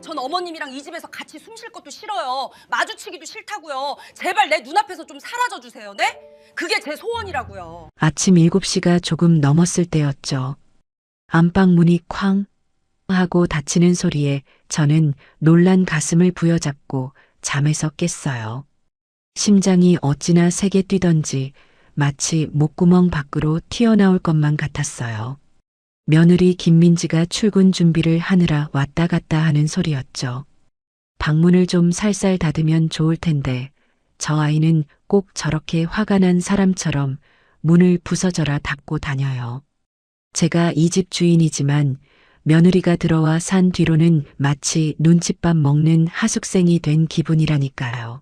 전 어머님이랑 이 집에서 같이 숨 쉴 것도 싫어요. 마주치기도 싫다고요. 제발 내 눈앞에서 좀 사라져 주세요. 네? 그게 제 소원이라고요. 아침 7시가 조금 넘었을 때였죠. 안방 문이 쾅 하고 닫히는 소리에 저는 놀란 가슴을 부여잡고 잠에서 깼어요. 심장이 어찌나 세게 뛰던지 마치 목구멍 밖으로 튀어나올 것만 같았어요. 며느리 김민지가 출근 준비를 하느라 왔다 갔다 하는 소리였죠. 방문을 좀 살살 닫으면 좋을 텐데 저 아이는 꼭 저렇게 화가 난 사람처럼 문을 부서져라 닫고 다녀요. 제가 이 집 주인이지만 며느리가 들어와 산 뒤로는 마치 눈칫밥 먹는 하숙생이 된 기분이라니까요.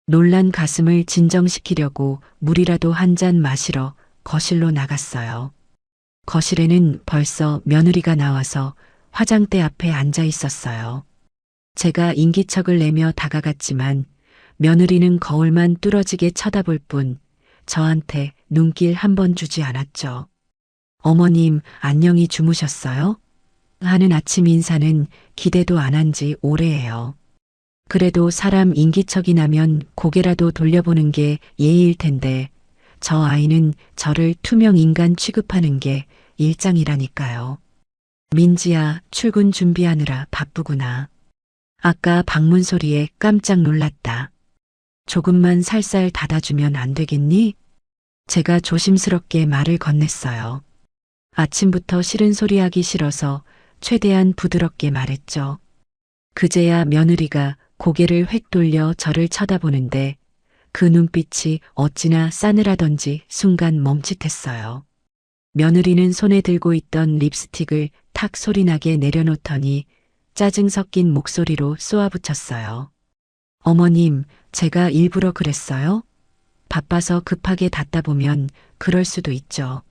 놀란 가슴을 진정시키려고 물이라도 한 잔 마시러 거실로 나갔어요. 거실에는 벌써 며느리가 나와서 화장대 앞에 앉아 있었어요. 제가 인기척을 내며 다가갔지만 며느리는 거울만 뚫어지게 쳐다볼 뿐 저한테 눈길 한 번 주지 않았죠. 어머님, 안녕히 주무셨어요? 하는 아침 인사는 기대도 안 한 지 오래예요. 그래도 사람 인기척이 나면 고개라도 돌려보는 게 예의일 텐데 저 아이는 저를 투명 인간 취급하는 게 일장이라니까요. 민지야, 출근 준비하느라 바쁘구나. 아까 방문 소리에 깜짝 놀랐다. 조금만 살살 닫아주면 안 되겠니? 제가 조심스럽게 말을 건넸어요. 아침부터 싫은 소리 하기 싫어서 최대한 부드럽게 말했죠. 그제야 며느리가 고개를 획 돌려 저를 쳐다보는데 그 눈빛이 어찌나 싸늘하던지 순간 멈칫했어요. 며느리는 손에 들고 있던 립스틱을 탁 소리나게 내려놓더니 짜증 섞인 목소리로 쏘아붙였어요. 어머님, 제가 일부러 그랬어요? 바빠서 급하게 닫다 보면 그럴 수도 있죠.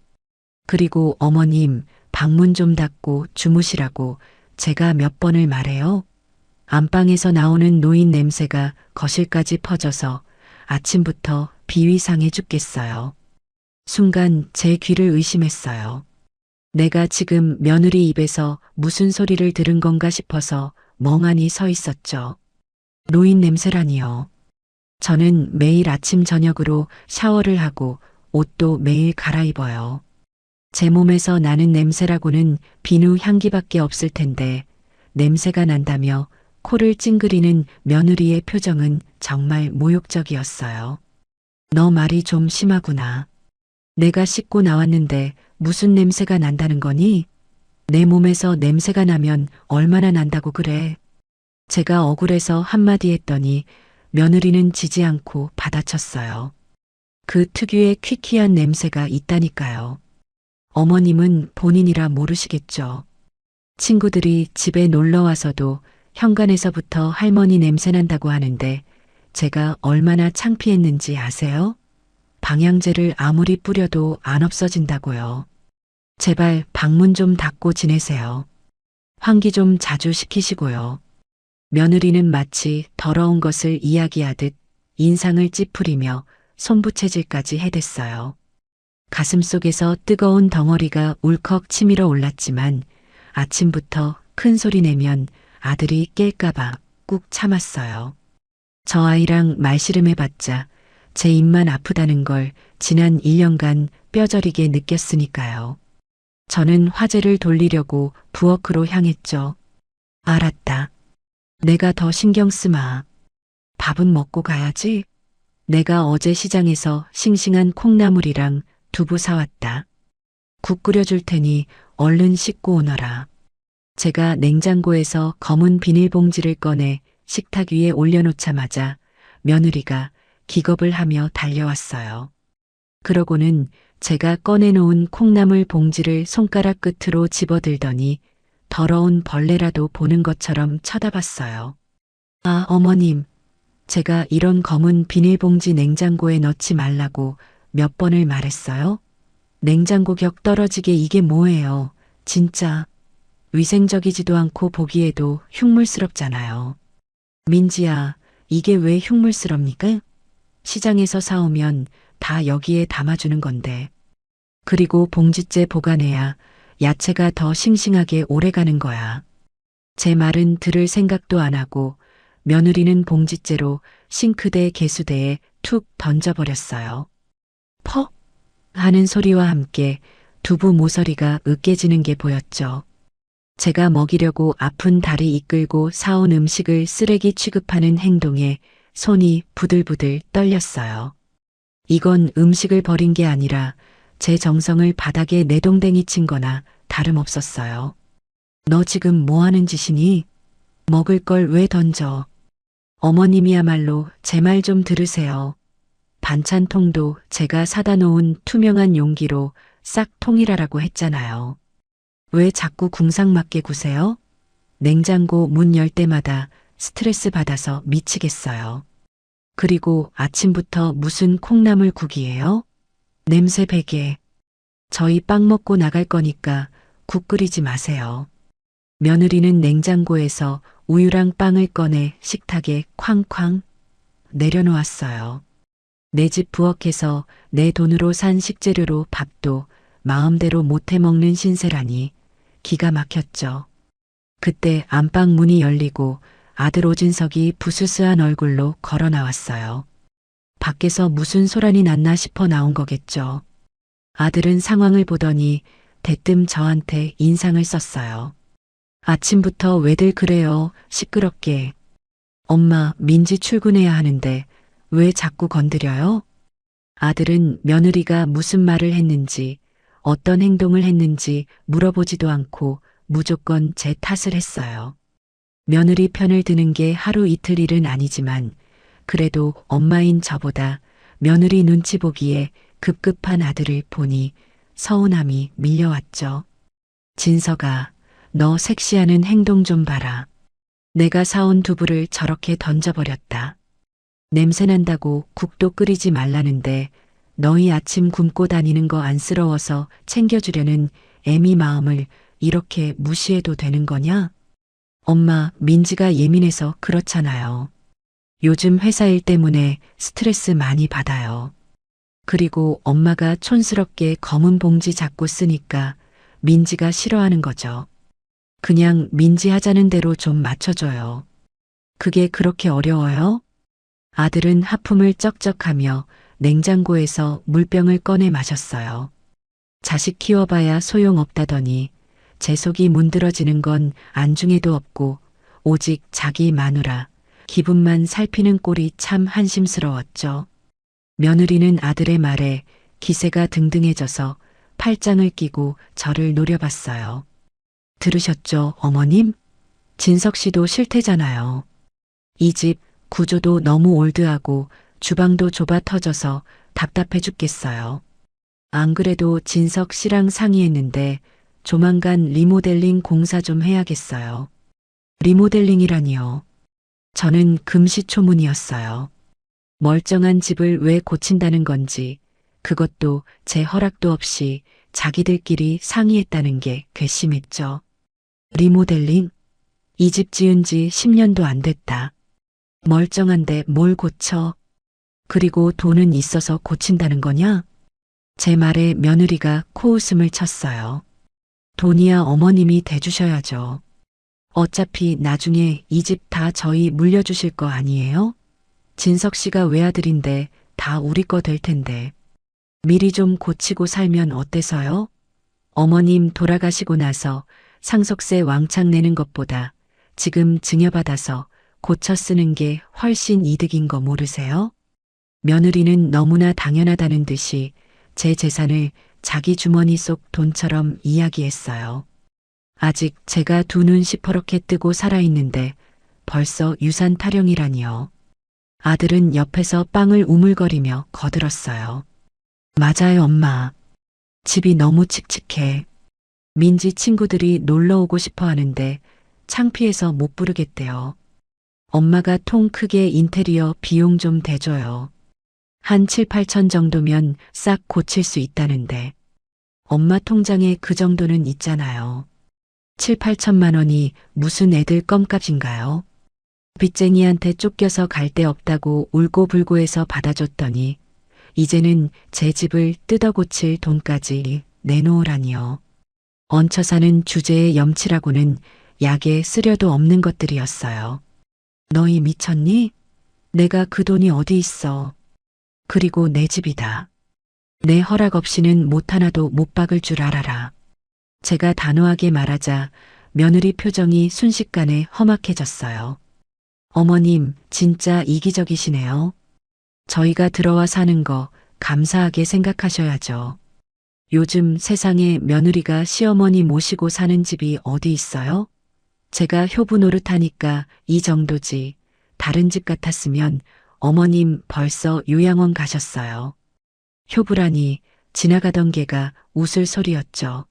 그리고 어머님, 방문 좀 닫고 주무시라고 제가 몇 번을 말해요? 안방에서 나오는 노인 냄새가 거실까지 퍼져서 아침부터 비위상해 죽겠어요. 순간 제 귀를 의심했어요. 내가 지금 며느리 입에서 무슨 소리를 들은 건가 싶어서 멍하니 서 있었죠. 노인 냄새라니요. 저는 매일 아침 저녁으로 샤워를 하고 옷도 매일 갈아입어요. 제 몸에서 나는 냄새라고는 비누 향기밖에 없을 텐데 냄새가 난다며 코를 찡그리는 며느리의 표정은 정말 모욕적이었어요. 너 말이 좀 심하구나. 내가 씻고 나왔는데 무슨 냄새가 난다는 거니? 내 몸에서 냄새가 나면 얼마나 난다고 그래. 제가 억울해서 한마디 했더니 며느리는 지지 않고 받아쳤어요. 그 특유의 퀴퀴한 냄새가 있다니까요. 어머님은 본인이라 모르시겠죠. 친구들이 집에 놀러 와서도 현관에서부터 할머니 냄새 난다고 하는데 제가 얼마나 창피했는지 아세요? 방향제를 아무리 뿌려도 안 없어진다고요. 제발 방문 좀 닫고 지내세요. 환기 좀 자주 시키시고요. 며느리는 마치 더러운 것을 이야기하듯 인상을 찌푸리며 손부채질까지 해댔어요. 가슴속에서 뜨거운 덩어리가 울컥 치밀어 올랐지만 아침부터 큰 소리 내면 아들이 깰까봐 꾹 참았어요. 저 아이랑 말씨름해봤자 제 입만 아프다는 걸 지난 1년간 뼈저리게 느꼈으니까요. 저는 화제를 돌리려고 부엌으로 향했죠. 알았다. 내가 더 신경 쓰마. 밥은 먹고 가야지. 내가 어제 시장에서 싱싱한 콩나물이랑 두부 사왔다. 국 끓여줄 테니 얼른 씻고 오너라. 제가 냉장고에서 검은 비닐봉지를 꺼내 식탁 위에 올려놓자마자 며느리가 기겁을 하며 달려왔어요. 그러고는 제가 꺼내놓은 콩나물 봉지를 손가락 끝으로 집어들더니 더러운 벌레라도 보는 것처럼 쳐다봤어요. 아, 어머님. 제가 이런 검은 비닐봉지 냉장고에 넣지 말라고 몇 번을 말했어요? 냉장고 격 떨어지게 이게 뭐예요? 진짜 위생적이지도 않고 보기에도 흉물스럽잖아요. 민지야, 이게 왜 흉물스럽니까? 시장에서 사오면 다 여기에 담아주는 건데. 그리고 봉지째 보관해야 야채가 더 싱싱하게 오래가는 거야. 제 말은 들을 생각도 안 하고 며느리는 봉지째로 싱크대 개수대에 툭 던져버렸어요. 퍽 하는 소리와 함께 두부 모서리가 으깨지는 게 보였죠. 제가 먹이려고 아픈 다리 이끌고 사온 음식을 쓰레기 취급하는 행동에 손이 부들부들 떨렸어요. 이건 음식을 버린 게 아니라 제 정성을 바닥에 내동댕이 친 거나 다름없었어요. 너 지금 뭐 하는 짓이니? 먹을 걸 왜 던져? 어머님이야말로 제 말 좀 들으세요. 반찬통도 제가 사다 놓은 투명한 용기로 싹 통일하라고 했잖아요. 왜 자꾸 궁상맞게 구세요? 냉장고 문 열 때마다 스트레스 받아서 미치겠어요. 그리고 아침부터 무슨 콩나물국이에요? 냄새 배게. 저희 빵 먹고 나갈 거니까 국 끓이지 마세요. 며느리는 냉장고에서 우유랑 빵을 꺼내 식탁에 쾅쾅 내려놓았어요. 내 집 부엌에서 내 돈으로 산 식재료로 밥도 마음대로 못해 먹는 신세라니 기가 막혔죠. 그때 안방 문이 열리고 아들 오진석이 부스스한 얼굴로 걸어 나왔어요. 밖에서 무슨 소란이 났나 싶어 나온 거겠죠. 아들은 상황을 보더니 대뜸 저한테 인상을 썼어요. 아침부터 왜들 그래요, 시끄럽게. 엄마, 민지 출근해야 하는데 왜 자꾸 건드려요? 아들은 며느리가 무슨 말을 했는지, 어떤 행동을 했는지 물어보지도 않고 무조건 제 탓을 했어요. 며느리 편을 드는 게 하루 이틀 일은 아니지만 그래도 엄마인 저보다 며느리 눈치 보기에 급급한 아들을 보니 서운함이 밀려왔죠. 진석아, 너 섹시하는 행동 좀 봐라. 내가 사온 두부를 저렇게 던져버렸다. 냄새난다고 국도 끓이지 말라는데 너희 아침 굶고 다니는 거 안쓰러워서 챙겨주려는 애미 마음을 이렇게 무시해도 되는 거냐? 엄마, 민지가 예민해서 그렇잖아요. 요즘 회사 일 때문에 스트레스 많이 받아요. 그리고 엄마가 촌스럽게 검은 봉지 잡고 쓰니까 민지가 싫어하는 거죠. 그냥 민지 하자는 대로 좀 맞춰줘요. 그게 그렇게 어려워요? 아들은 하품을 쩍쩍하며 냉장고에서 물병을 꺼내 마셨어요. 자식 키워봐야 소용없다더니 제 속이 문드러지는 건 안중에도 없고 오직 자기 마누라 기분만 살피는 꼴이 참 한심스러웠죠. 며느리는 아들의 말에 기세가 등등해져서 팔짱을 끼고 저를 노려봤어요. 들으셨죠, 어머님? 진석 씨도 싫대잖아요. 이 집 구조도 너무 올드하고 주방도 좁아 터져서 답답해 죽겠어요. 안 그래도 진석 씨랑 상의했는데 조만간 리모델링 공사 좀 해야겠어요. 리모델링이라니요. 저는 금시초문이었어요. 멀쩡한 집을 왜 고친다는 건지, 그것도 제 허락도 없이 자기들끼리 상의했다는 게 괘씸했죠. 리모델링? 이 집 지은 지 10년도 안 됐다. 멀쩡한데 뭘 고쳐? 그리고 돈은 있어서 고친다는 거냐? 제 말에 며느리가 코웃음을 쳤어요. 돈이야 어머님이 대주셔야죠. 어차피 나중에 이 집 다 저희 물려주실 거 아니에요? 진석 씨가 외아들인데 다 우리 거 될 텐데. 미리 좀 고치고 살면 어때서요? 어머님 돌아가시고 나서 상속세 왕창 내는 것보다 지금 증여받아서 고쳐 쓰는 게 훨씬 이득인 거 모르세요? 며느리는 너무나 당연하다는 듯이 제 재산을 자기 주머니 속 돈처럼 이야기했어요. 아직 제가 두 눈 시퍼렇게 뜨고 살아있는데 벌써 유산 타령이라니요. 아들은 옆에서 빵을 우물거리며 거들었어요. 맞아요, 엄마. 집이 너무 칙칙해. 민지 친구들이 놀러 오고 싶어 하는데 창피해서 못 부르겠대요. 엄마가 통 크게 인테리어 비용 좀 대줘요. 한 7, 8천 정도면 싹 고칠 수 있다는데. 엄마 통장에 그 정도는 있잖아요. 7, 8천만 원이 무슨 애들 껌값인가요? 빚쟁이한테 쫓겨서 갈 데 없다고 울고불고 해서 받아줬더니 이제는 제 집을 뜯어 고칠 돈까지 내놓으라니요. 얹혀 사는 주제의 염치라고는 약에 쓰려도 없는 것들이었어요. 너희 미쳤니? 내가 그 돈이 어디 있어. 그리고 내 집이다. 내 허락 없이는 못 하나도 못 박을 줄 알아라. 제가 단호하게 말하자 며느리 표정이 순식간에 험악해졌어요. 어머님, 진짜 이기적이시네요. 저희가 들어와 사는 거 감사하게 생각하셔야죠. 요즘 세상에 며느리가 시어머니 모시고 사는 집이 어디 있어요? 제가 효부 노릇하니까 이 정도지. 다른 집 같았으면 어머님 벌써 요양원 가셨어요. 효부라니 지나가던 개가 웃을 소리였죠.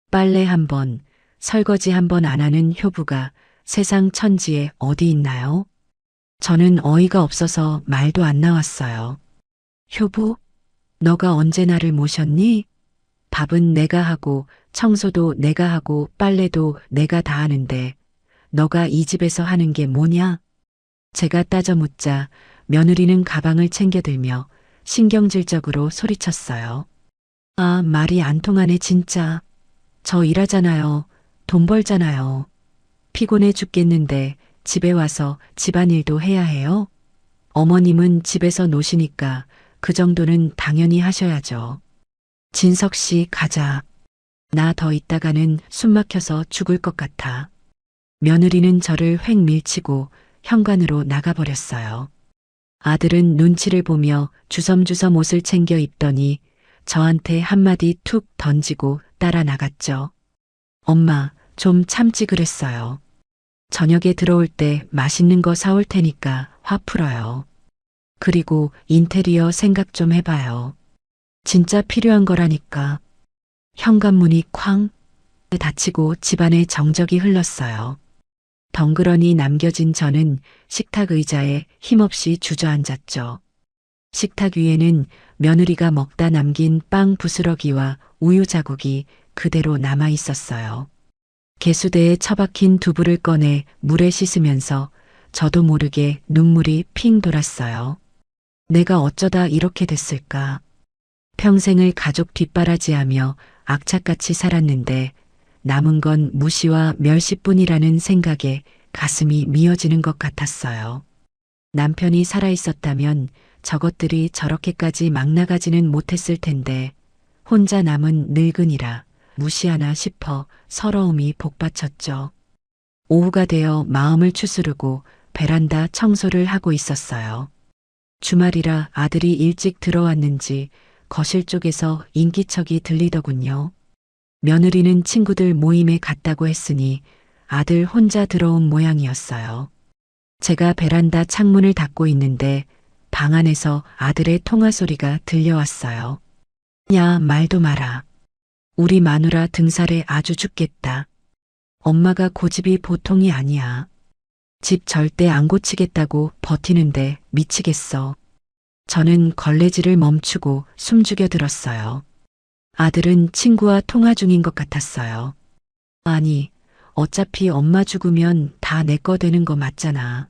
빨래 한 번, 설거지 한 번 안 하는 효부가 세상 천지에 어디 있나요? 저는 어이가 없어서 말도 안 나왔어요. 효부, 너가 언제 나를 모셨니? 밥은 내가 하고 청소도 내가 하고 빨래도 내가 다 하는데 너가 이 집에서 하는 게 뭐냐? 제가 따져 묻자 며느리는 가방을 챙겨들며 신경질적으로 소리쳤어요. 아, 말이 안 통하네 진짜. 저 일하잖아요. 돈 벌잖아요. 피곤해 죽겠는데 집에 와서 집안일도 해야 해요? 어머님은 집에서 노시니까 그 정도는 당연히 하셔야죠. 진석 씨, 가자. 나 더 있다가는 숨 막혀서 죽을 것 같아. 며느리는 저를 획 밀치고 현관으로 나가버렸어요. 아들은 눈치를 보며 주섬주섬 옷을 챙겨 입더니 저한테 한마디 툭 던지고 따라 나갔죠. 엄마, 좀 참지 그랬어요. 저녁에 들어올 때 맛있는 거 사올 테니까 화 풀어요. 그리고 인테리어 생각 좀 해봐요. 진짜 필요한 거라니까. 현관문이 쾅 닫히고 집안에 정적이 흘렀어요. 덩그러니 남겨진 저는 식탁 의자에 힘없이 주저앉았죠. 식탁 위에는 며느리가 먹다 남긴 빵 부스러기와 우유 자국이 그대로 남아 있었어요. 개수대에 처박힌 두부를 꺼내 물에 씻으면서 저도 모르게 눈물이 핑 돌았어요. 내가 어쩌다 이렇게 됐을까? 평생을 가족 뒷바라지하며 악착같이 살았는데 남은 건 무시와 멸시뿐이라는 생각에 가슴이 미어지는 것 같았어요. 남편이 살아있었다면 저것들이 저렇게까지 막 나가지는 못했을 텐데 혼자 남은 늙은이라 무시하나 싶어 서러움이 복받쳤죠. 오후가 되어 마음을 추스르고 베란다 청소를 하고 있었어요. 주말이라 아들이 일찍 들어왔는지 거실 쪽에서 인기척이 들리더군요. 며느리는 친구들 모임에 갔다고 했으니 아들 혼자 들어온 모양이었어요. 제가 베란다 창문을 닫고 있는데 방 안에서 아들의 통화 소리가 들려왔어요. 야, 말도 마라. 우리 마누라 등살에 아주 죽겠다. 엄마가 고집이 보통이 아니야. 집 절대 안 고치겠다고 버티는데 미치겠어. 저는 걸레질을 멈추고 숨죽여 들었어요. 아들은 친구와 통화 중인 것 같았어요. 아니, 어차피 엄마 죽으면 다 내 거 되는 거 맞잖아.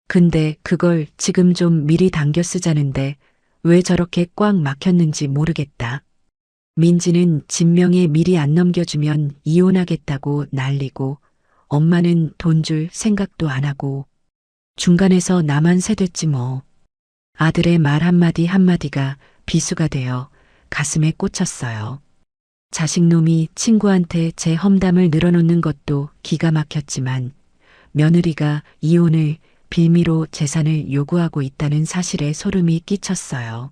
근데 그걸 지금 좀 미리 당겨 쓰자는데 왜 저렇게 꽉 막혔는지 모르겠다. 민지는 진명에 미리 안 넘겨주면 이혼하겠다고 난리고 엄마는 돈 줄 생각도 안 하고 중간에서 나만 새됐지 뭐. 아들의 말 한마디 한마디가 비수가 되어 가슴에 꽂혔어요. 자식놈이 친구한테 제 험담을 늘어놓는 것도 기가 막혔지만 며느리가 이혼을 빌미로 재산을 요구하고 있다는 사실에 소름이 끼쳤어요.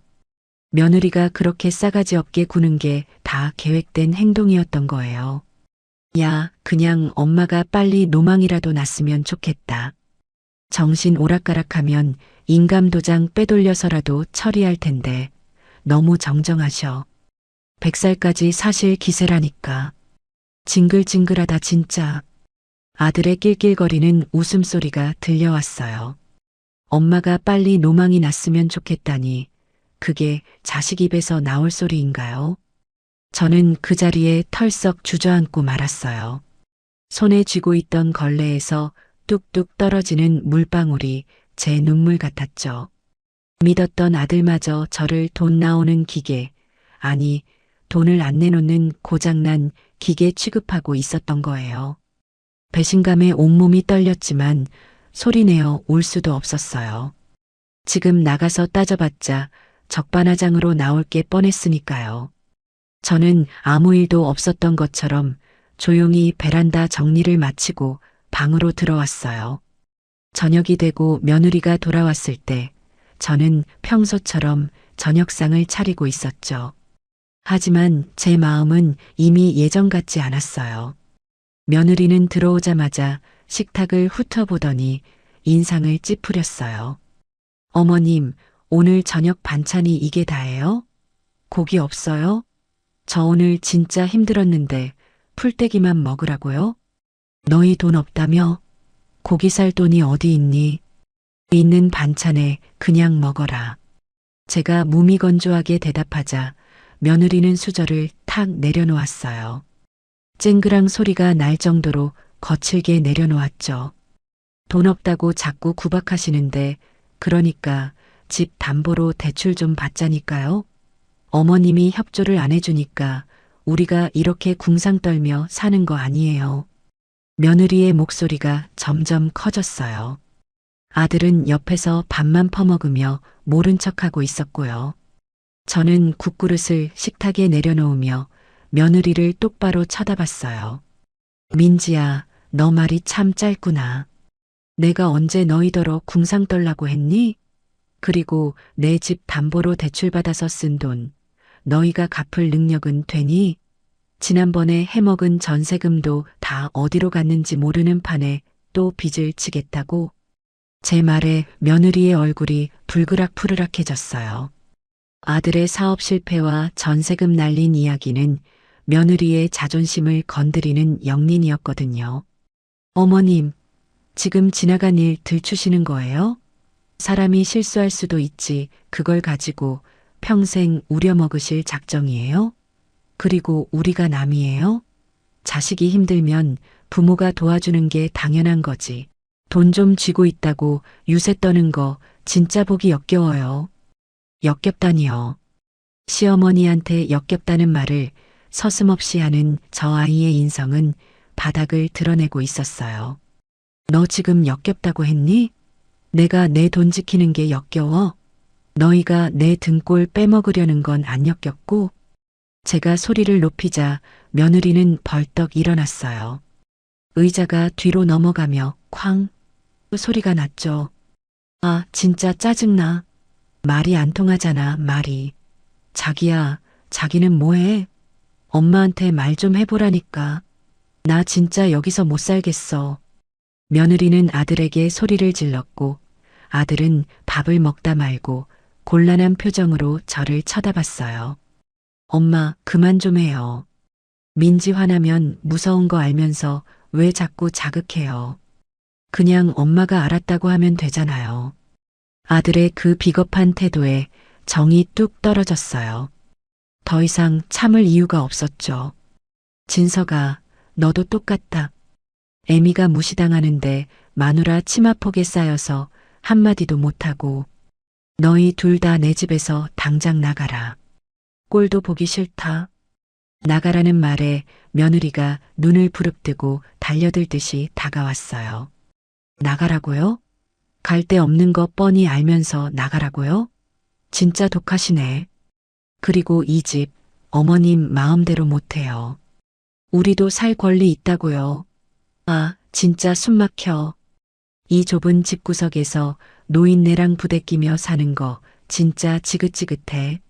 며느리가 그렇게 싸가지 없게 구는 게 다 계획된 행동이었던 거예요. 야, 그냥 엄마가 빨리 노망이라도 났으면 좋겠다. 정신 오락가락하면 인감도장 빼돌려서라도 처리할 텐데 너무 정정하셔. 100살까지 사실 기세라니까. 징글징글하다 진짜. 아들의 낄낄거리는 웃음소리가 들려왔어요. 엄마가 빨리 노망이 났으면 좋겠다니 그게 자식 입에서 나올 소리인가요? 저는 그 자리에 털썩 주저앉고 말았어요. 손에 쥐고 있던 걸레에서 뚝뚝 떨어지는 물방울이 제 눈물 같았죠. 믿었던 아들마저 저를 돈 나오는 기계, 아니 돈을 안 내놓는 고장난 기계 취급하고 있었던 거예요. 배신감에 온몸이 떨렸지만 소리내어 울 수도 없었어요. 지금 나가서 따져봤자 적반하장으로 나올 게 뻔했으니까요. 저는 아무 일도 없었던 것처럼 조용히 베란다 정리를 마치고 방으로 들어왔어요. 저녁이 되고 며느리가 돌아왔을 때 저는 평소처럼 저녁상을 차리고 있었죠. 하지만 제 마음은 이미 예전 같지 않았어요. 며느리는 들어오자마자 식탁을 훑어보더니 인상을 찌푸렸어요. 어머님, 오늘 저녁 반찬이 이게 다예요? 고기 없어요? 저 오늘 진짜 힘들었는데 풀떼기만 먹으라고요? 너희 돈 없다며? 고기 살 돈이 어디 있니? 있는 반찬에 그냥 먹어라. 제가 무미건조하게 대답하자 며느리는 수저를 탁 내려놓았어요. 쨍그랑 소리가 날 정도로 거칠게 내려놓았죠. 돈 없다고 자꾸 구박하시는데 그러니까 집 담보로 대출 좀 받자니까요. 어머님이 협조를 안 해주니까 우리가 이렇게 궁상 떨며 사는 거 아니에요. 며느리의 목소리가 점점 커졌어요. 아들은 옆에서 밥만 퍼먹으며 모른 척하고 있었고요. 저는 국그릇을 식탁에 내려놓으며 며느리를 똑바로 쳐다봤어요. 민지야, 너 말이 참 짧구나. 내가 언제 너희더러 궁상 떨라고 했니? 그리고 내 집 담보로 대출받아서 쓴 돈, 너희가 갚을 능력은 되니? 지난번에 해먹은 전세금도 다 어디로 갔는지 모르는 판에 또 빚을 지겠다고? 제 말에 며느리의 얼굴이 불그락푸르락해졌어요. 아들의 사업 실패와 전세금 날린 이야기는 며느리의 자존심을 건드리는 영린이었거든요. 어머님, 지금 지나간 일 들추시는 거예요? 사람이 실수할 수도 있지 그걸 가지고 평생 우려먹으실 작정이에요? 그리고 우리가 남이에요? 자식이 힘들면 부모가 도와주는 게 당연한 거지. 돈 좀 쥐고 있다고 유세 떠는 거 진짜 보기 역겨워요. 역겹다니요. 시어머니한테 역겹다는 말을 서슴없이 하는 저 아이의 인성은 바닥을 드러내고 있었어요. 너 지금 역겹다고 했니? 내가 내 돈 지키는 게 역겨워? 너희가 내 등골 빼먹으려는 건 안 역겹고? 제가 소리를 높이자 며느리는 벌떡 일어났어요. 의자가 뒤로 넘어가며 쾅 소리가 났죠. 아, 진짜 짜증나. 말이 안 통하잖아, 말이. 자기야, 자기는 뭐해? 엄마한테 말 좀 해보라니까. 나 진짜 여기서 못 살겠어. 며느리는 아들에게 소리를 질렀고 아들은 밥을 먹다 말고 곤란한 표정으로 저를 쳐다봤어요. 엄마, 그만 좀 해요. 민지 화나면 무서운 거 알면서 왜 자꾸 자극해요. 그냥 엄마가 알았다고 하면 되잖아요. 아들의 그 비겁한 태도에 정이 뚝 떨어졌어요. 더 이상 참을 이유가 없었죠. 진서가, 너도 똑같다. 애미가 무시당하는데 마누라 치마폭에 쌓여서 한마디도 못하고 너희 둘 다 내 집에서 당장 나가라. 꼴도 보기 싫다. 나가라는 말에 며느리가 눈을 부릅뜨고 달려들듯이 다가왔어요. 나가라고요? 갈 데 없는 거 뻔히 알면서 나가라고요? 진짜 독하시네. 그리고 이 집 어머님 마음대로 못해요. 우리도 살 권리 있다고요. 아, 진짜 숨 막혀. 이 좁은 집구석에서 노인네랑 부대끼며 사는 거 진짜 지긋지긋해.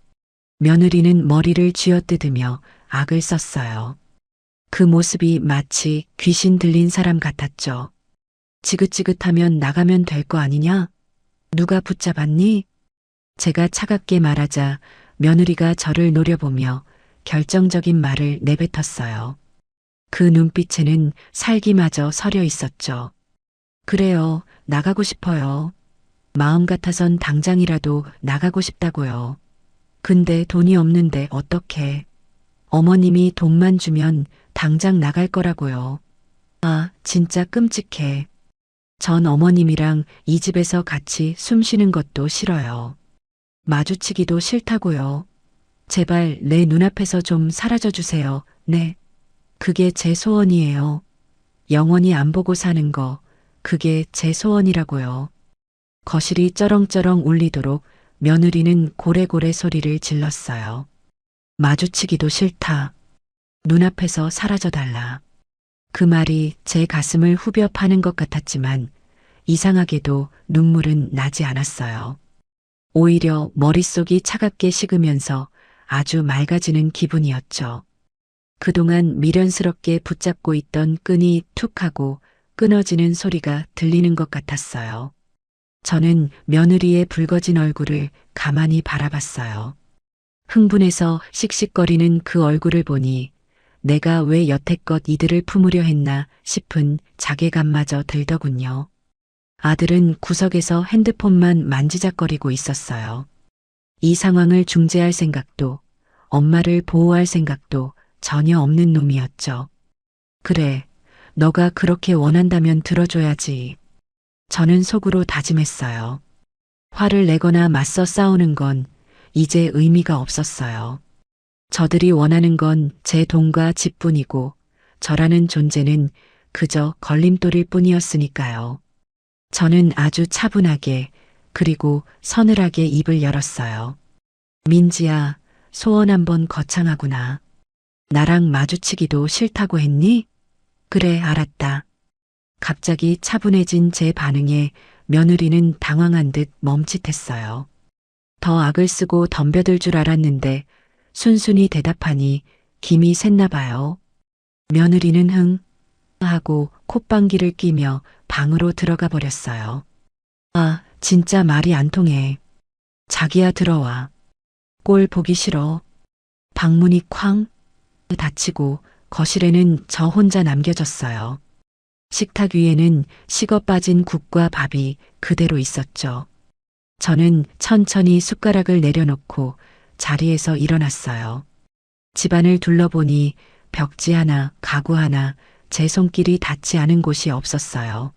며느리는 머리를 쥐어뜯으며 악을 썼어요. 그 모습이 마치 귀신 들린 사람 같았죠. 지긋지긋하면 나가면 될 거 아니냐? 누가 붙잡았니? 제가 차갑게 말하자 며느리가 저를 노려보며 결정적인 말을 내뱉었어요. 그 눈빛에는 살기마저 서려 있었죠. 그래요, 나가고 싶어요. 마음 같아선 당장이라도 나가고 싶다고요. 근데 돈이 없는데 어떡해. 어머님이 돈만 주면 당장 나갈 거라고요. 아, 진짜 끔찍해. 전 어머님이랑 이 집에서 같이 숨 쉬는 것도 싫어요. 마주치기도 싫다고요. 제발 내 눈앞에서 좀 사라져 주세요. 네. 그게 제 소원이에요. 영원히 안 보고 사는 거, 그게 제 소원이라고요. 거실이 쩌렁쩌렁 울리도록 며느리는 고래고래 소리를 질렀어요. 마주치기도 싫다. 눈앞에서 사라져달라. 그 말이 제 가슴을 후벼 파는 것 같았지만 이상하게도 눈물은 나지 않았어요. 오히려 머릿속이 차갑게 식으면서 아주 맑아지는 기분이었죠. 그동안 미련스럽게 붙잡고 있던 끈이 툭 하고 끊어지는 소리가 들리는 것 같았어요. 저는 며느리의 붉어진 얼굴을 가만히 바라봤어요. 흥분해서 씩씩거리는 그 얼굴을 보니 내가 왜 여태껏 이들을 품으려 했나 싶은 자괴감마저 들더군요. 아들은 구석에서 핸드폰만 만지작거리고 있었어요. 이 상황을 중재할 생각도, 엄마를 보호할 생각도 전혀 없는 놈이었죠. 그래, 너가 그렇게 원한다면 들어줘야지. 저는 속으로 다짐했어요. 화를 내거나 맞서 싸우는 건 이제 의미가 없었어요. 저들이 원하는 건 제 돈과 집뿐이고 저라는 존재는 그저 걸림돌일 뿐이었으니까요. 저는 아주 차분하게 그리고 서늘하게 입을 열었어요. 민지야, 소원 한번 거창하구나. 나랑 마주치기도 싫다고 했니? 그래, 알았다. 갑자기 차분해진 제 반응에 며느리는 당황한 듯 멈칫했어요. 더 악을 쓰고 덤벼들 줄 알았는데 순순히 대답하니 김이 샜나 봐요. 며느리는 흥 하고 콧방귀를 뀌며 방으로 들어가 버렸어요. 아, 진짜 말이 안 통해. 자기야, 들어와. 꼴 보기 싫어. 방문이 쾅 닫히고 거실에는 저 혼자 남겨졌어요. 식탁 위에는 식어 빠진 국과 밥이 그대로 있었죠. 저는 천천히 숟가락을 내려놓고 자리에서 일어났어요. 집안을 둘러보니 벽지 하나, 가구 하나, 제 손길이 닿지 않은 곳이 없었어요.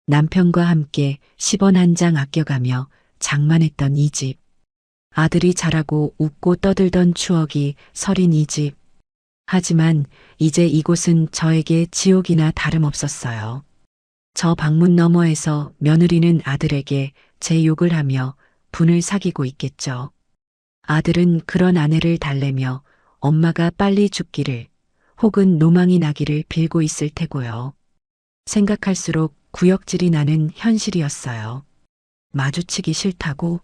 남편과 함께 10원 한 장 아껴가며 장만했던 이 집. 아들이 자라고 웃고 떠들던 추억이 서린 이 집. 하지만 이제 이곳은 저에게 지옥이나 다름없었어요. 저 방문 너머에서 며느리는 아들에게 제 욕을 하며 분을 사귀고 있겠죠. 아들은 그런 아내를 달래며 엄마가 빨리 죽기를 혹은 노망이 나기를 빌고 있을 테고요. 생각할수록 구역질이 나는 현실이었어요. 마주치기 싫다고?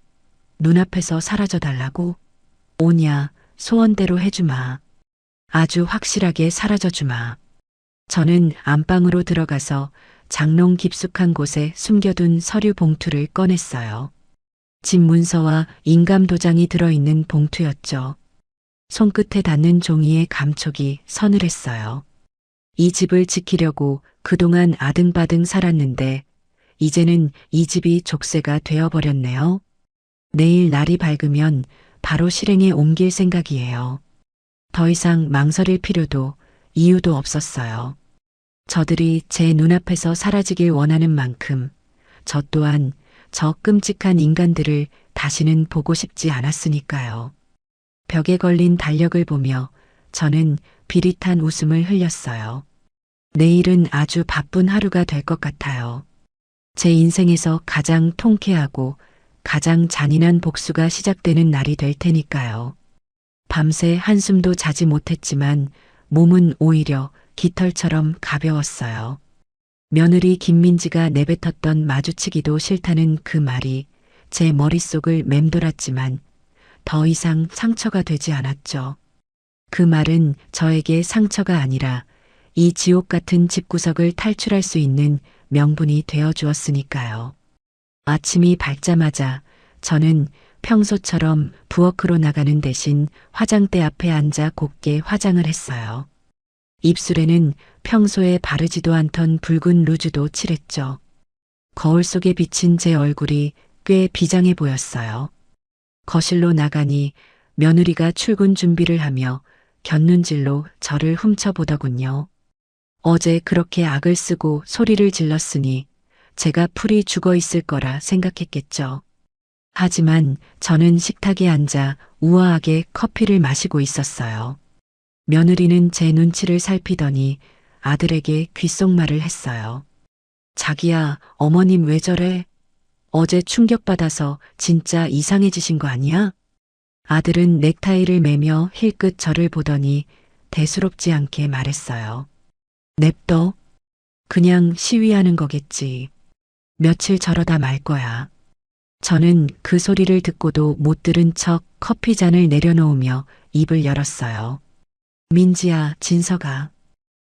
눈앞에서 사라져달라고? 오냐, 소원대로 해주마. 아주 확실하게 사라져주마. 저는 안방으로 들어가서 장롱 깊숙한 곳에 숨겨둔 서류 봉투를 꺼냈어요. 집 문서와 인감 도장이 들어있는 봉투였죠. 손끝에 닿는 종이의 감촉이 서늘했어요. 이 집을 지키려고 그동안 아등바등 살았는데 이제는 이 집이 족쇄가 되어버렸네요. 내일 날이 밝으면 바로 실행에 옮길 생각이에요. 더 이상 망설일 필요도 이유도 없었어요. 저들이 제 눈앞에서 사라지길 원하는 만큼 저 또한 저 끔찍한 인간들을 다시는 보고 싶지 않았으니까요. 벽에 걸린 달력을 보며 저는 비릿한 웃음을 흘렸어요. 내일은 아주 바쁜 하루가 될 것 같아요. 제 인생에서 가장 통쾌하고 가장 잔인한 복수가 시작되는 날이 될 테니까요. 밤새 한숨도 자지 못했지만 몸은 오히려 깃털처럼 가벼웠어요. 며느리 김민지가 내뱉었던 마주치기도 싫다는 그 말이 제 머릿속을 맴돌았지만 더 이상 상처가 되지 않았죠. 그 말은 저에게 상처가 아니라 이 지옥 같은 집구석을 탈출할 수 있는 명분이 되어 주었으니까요. 아침이 밝자마자 저는 평소처럼 부엌으로 나가는 대신 화장대 앞에 앉아 곱게 화장을 했어요. 입술에는 평소에 바르지도 않던 붉은 루즈도 칠했죠. 거울 속에 비친 제 얼굴이 꽤 비장해 보였어요. 거실로 나가니 며느리가 출근 준비를 하며 곁눈질로 저를 훔쳐보더군요. 어제 그렇게 악을 쓰고 소리를 질렀으니 제가 풀이 죽어 있을 거라 생각했겠죠. 하지만 저는 식탁에 앉아 우아하게 커피를 마시고 있었어요. 며느리는 제 눈치를 살피더니 아들에게 귓속말을 했어요. 자기야, 어머님 왜 저래? 어제 충격받아서 진짜 이상해지신 거 아니야? 아들은 넥타이를 매며 힐끗 저를 보더니 대수롭지 않게 말했어요. 냅둬. 그냥 시위하는 거겠지. 며칠 저러다 말 거야. 저는 그 소리를 듣고도 못 들은 척 커피 잔을 내려놓으며 입을 열었어요. 민지야, 진서가.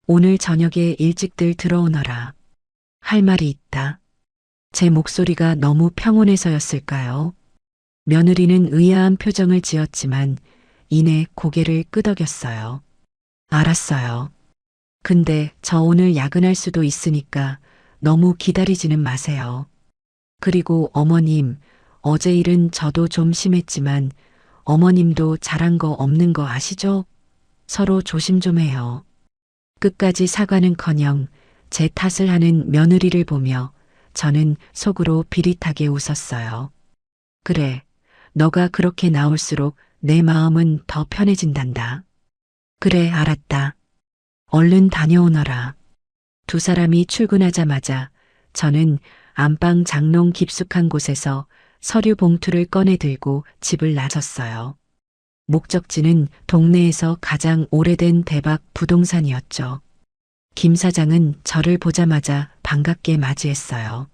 오늘 저녁에 일찍들 들어오너라. 할 말이 있다. 제 목소리가 너무 평온해서였을까요? 며느리는 의아한 표정을 지었지만 이내 고개를 끄덕였어요. 알았어요. 근데 저 오늘 야근할 수도 있으니까 너무 기다리지는 마세요. 그리고 어머님, 어제 일은 저도 좀 심했지만 어머님도 잘한 거 없는 거 아시죠? 서로 조심 좀 해요. 끝까지 사과는커녕 제 탓을 하는 며느리를 보며 저는 속으로 비릿하게 웃었어요. 그래, 너가 그렇게 나올수록 내 마음은 더 편해진단다. 그래, 알았다. 얼른 다녀오너라. 두 사람이 출근하자마자 저는 안방 장롱 깊숙한 곳에서 서류 봉투를 꺼내 들고 집을 나섰어요. 목적지는 동네에서 가장 오래된 대박 부동산이었죠. 김 사장은 저를 보자마자 반갑게 맞이했어요.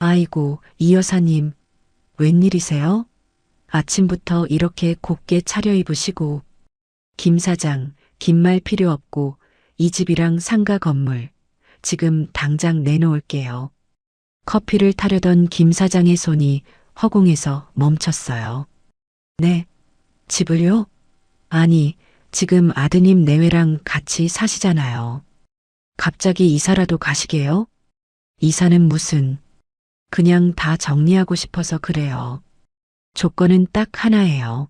아이고, 이 여사님, 웬일이세요? 아침부터 이렇게 곱게 차려입으시고. 김 사장, 긴 말 필요 없고 이 집이랑 상가 건물 지금 당장 내놓을게요. 커피를 타려던 김 사장의 손이 허공에서 멈췄어요. 네, 집을요? 아니, 지금 아드님 내외랑 같이 사시잖아요. 갑자기 이사라도 가시게요? 이사는 무슨, 그냥 다 정리하고 싶어서 그래요. 조건은 딱 하나예요.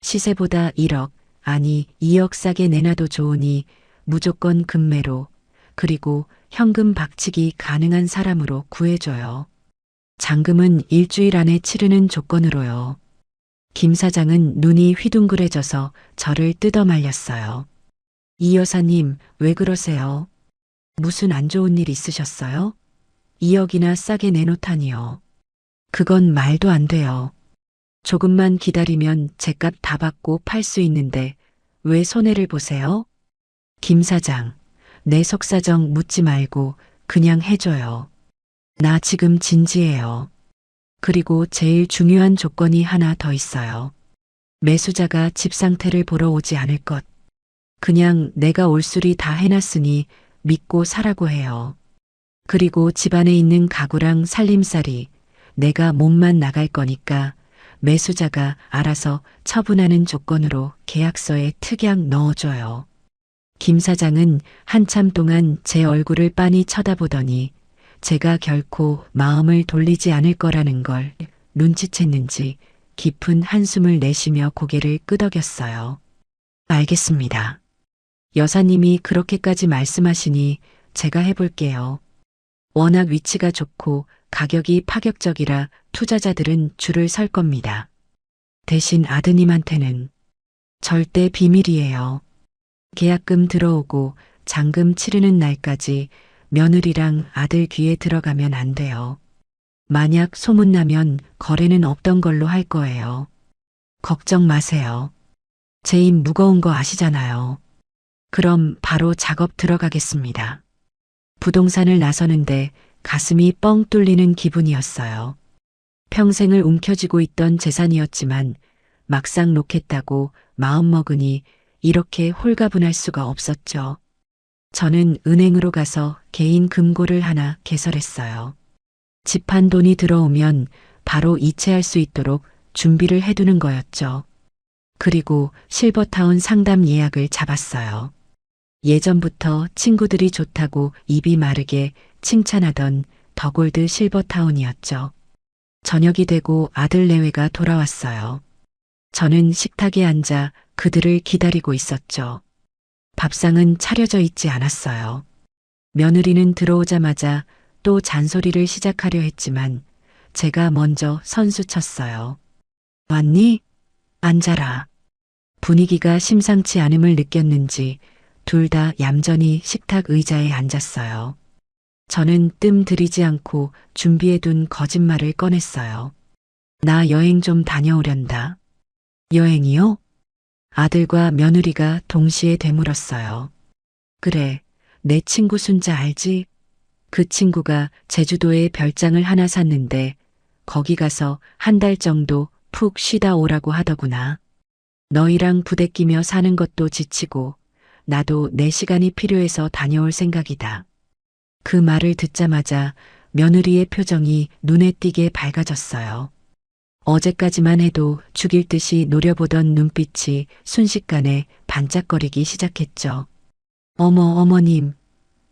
시세보다 1억, 아니 2억 싸게 내놔도 좋으니 무조건 금매로, 그리고 현금 박치기 가능한 사람으로 구해줘요. 잔금은 일주일 안에 치르는 조건으로요. 김 사장은 눈이 휘둥그레져서 저를 뜯어 말렸어요. 이 여사님, 왜 그러세요? 무슨 안 좋은 일 있으셨어요? 2억이나 싸게 내놓다니요. 그건 말도 안 돼요. 조금만 기다리면 제값 다 받고 팔 수 있는데 왜 손해를 보세요? 김 사장, 내 속사정 묻지 말고 그냥 해줘요. 나 지금 진지해요. 그리고 제일 중요한 조건이 하나 더 있어요. 매수자가 집 상태를 보러 오지 않을 것. 그냥 내가 올수리 다 해놨으니 믿고 사라고 해요. 그리고 집안에 있는 가구랑 살림살이 내가 몸만 나갈 거니까 매수자가 알아서 처분하는 조건으로 계약서에 특약 넣어줘요. 김 사장은 한참 동안 제 얼굴을 빤히 쳐다보더니 제가 결코 마음을 돌리지 않을 거라는 걸 눈치챘는지 깊은 한숨을 내쉬며 고개를 끄덕였어요. 알겠습니다. 여사님이 그렇게까지 말씀하시니 제가 해볼게요. 워낙 위치가 좋고 가격이 파격적이라 투자자들은 줄을 설 겁니다. 대신 아드님한테는 절대 비밀이에요. 계약금 들어오고 잔금 치르는 날까지 며느리랑 아들 귀에 들어가면 안 돼요. 만약 소문나면 거래는 없던 걸로 할 거예요. 걱정 마세요. 제 입 무거운 거 아시잖아요. 그럼 바로 작업 들어가겠습니다. 부동산을 나서는데 가슴이 뻥 뚫리는 기분이었어요. 평생을 움켜쥐고 있던 재산이었지만 막상 놓겠다고 마음먹으니 이렇게 홀가분할 수가 없었죠. 저는 은행으로 가서 개인 금고를 하나 개설했어요. 집한 돈이 들어오면 바로 이체할 수 있도록 준비를 해두는 거였죠. 그리고 실버타운 상담 예약을 잡았어요. 예전부터 친구들이 좋다고 입이 마르게 칭찬하던 더골드 실버타운이었죠. 저녁이 되고 아들 내외가 돌아왔어요. 저는 식탁에 앉아 그들을 기다리고 있었죠. 밥상은 차려져 있지 않았어요. 며느리는 들어오자마자 또 잔소리를 시작하려 했지만 제가 먼저 선수 쳤어요. 왔니? 앉아라. 분위기가 심상치 않음을 느꼈는지 둘 다 얌전히 식탁 의자에 앉았어요. 저는 뜸 들이지 않고 준비해둔 거짓말을 꺼냈어요. 나 여행 좀 다녀오련다. 여행이요? 아들과 며느리가 동시에 되물었어요. 그래, 내 친구 순자 알지? 그 친구가 제주도에 별장을 하나 샀는데 거기 가서 한 달 정도 푹 쉬다 오라고 하더구나. 너희랑 부대끼며 사는 것도 지치고 나도 내 시간이 필요해서 다녀올 생각이다. 그 말을 듣자마자 며느리의 표정이 눈에 띄게 밝아졌어요. 어제까지만 해도 죽일 듯이 노려보던 눈빛이 순식간에 반짝거리기 시작했죠. 어머님,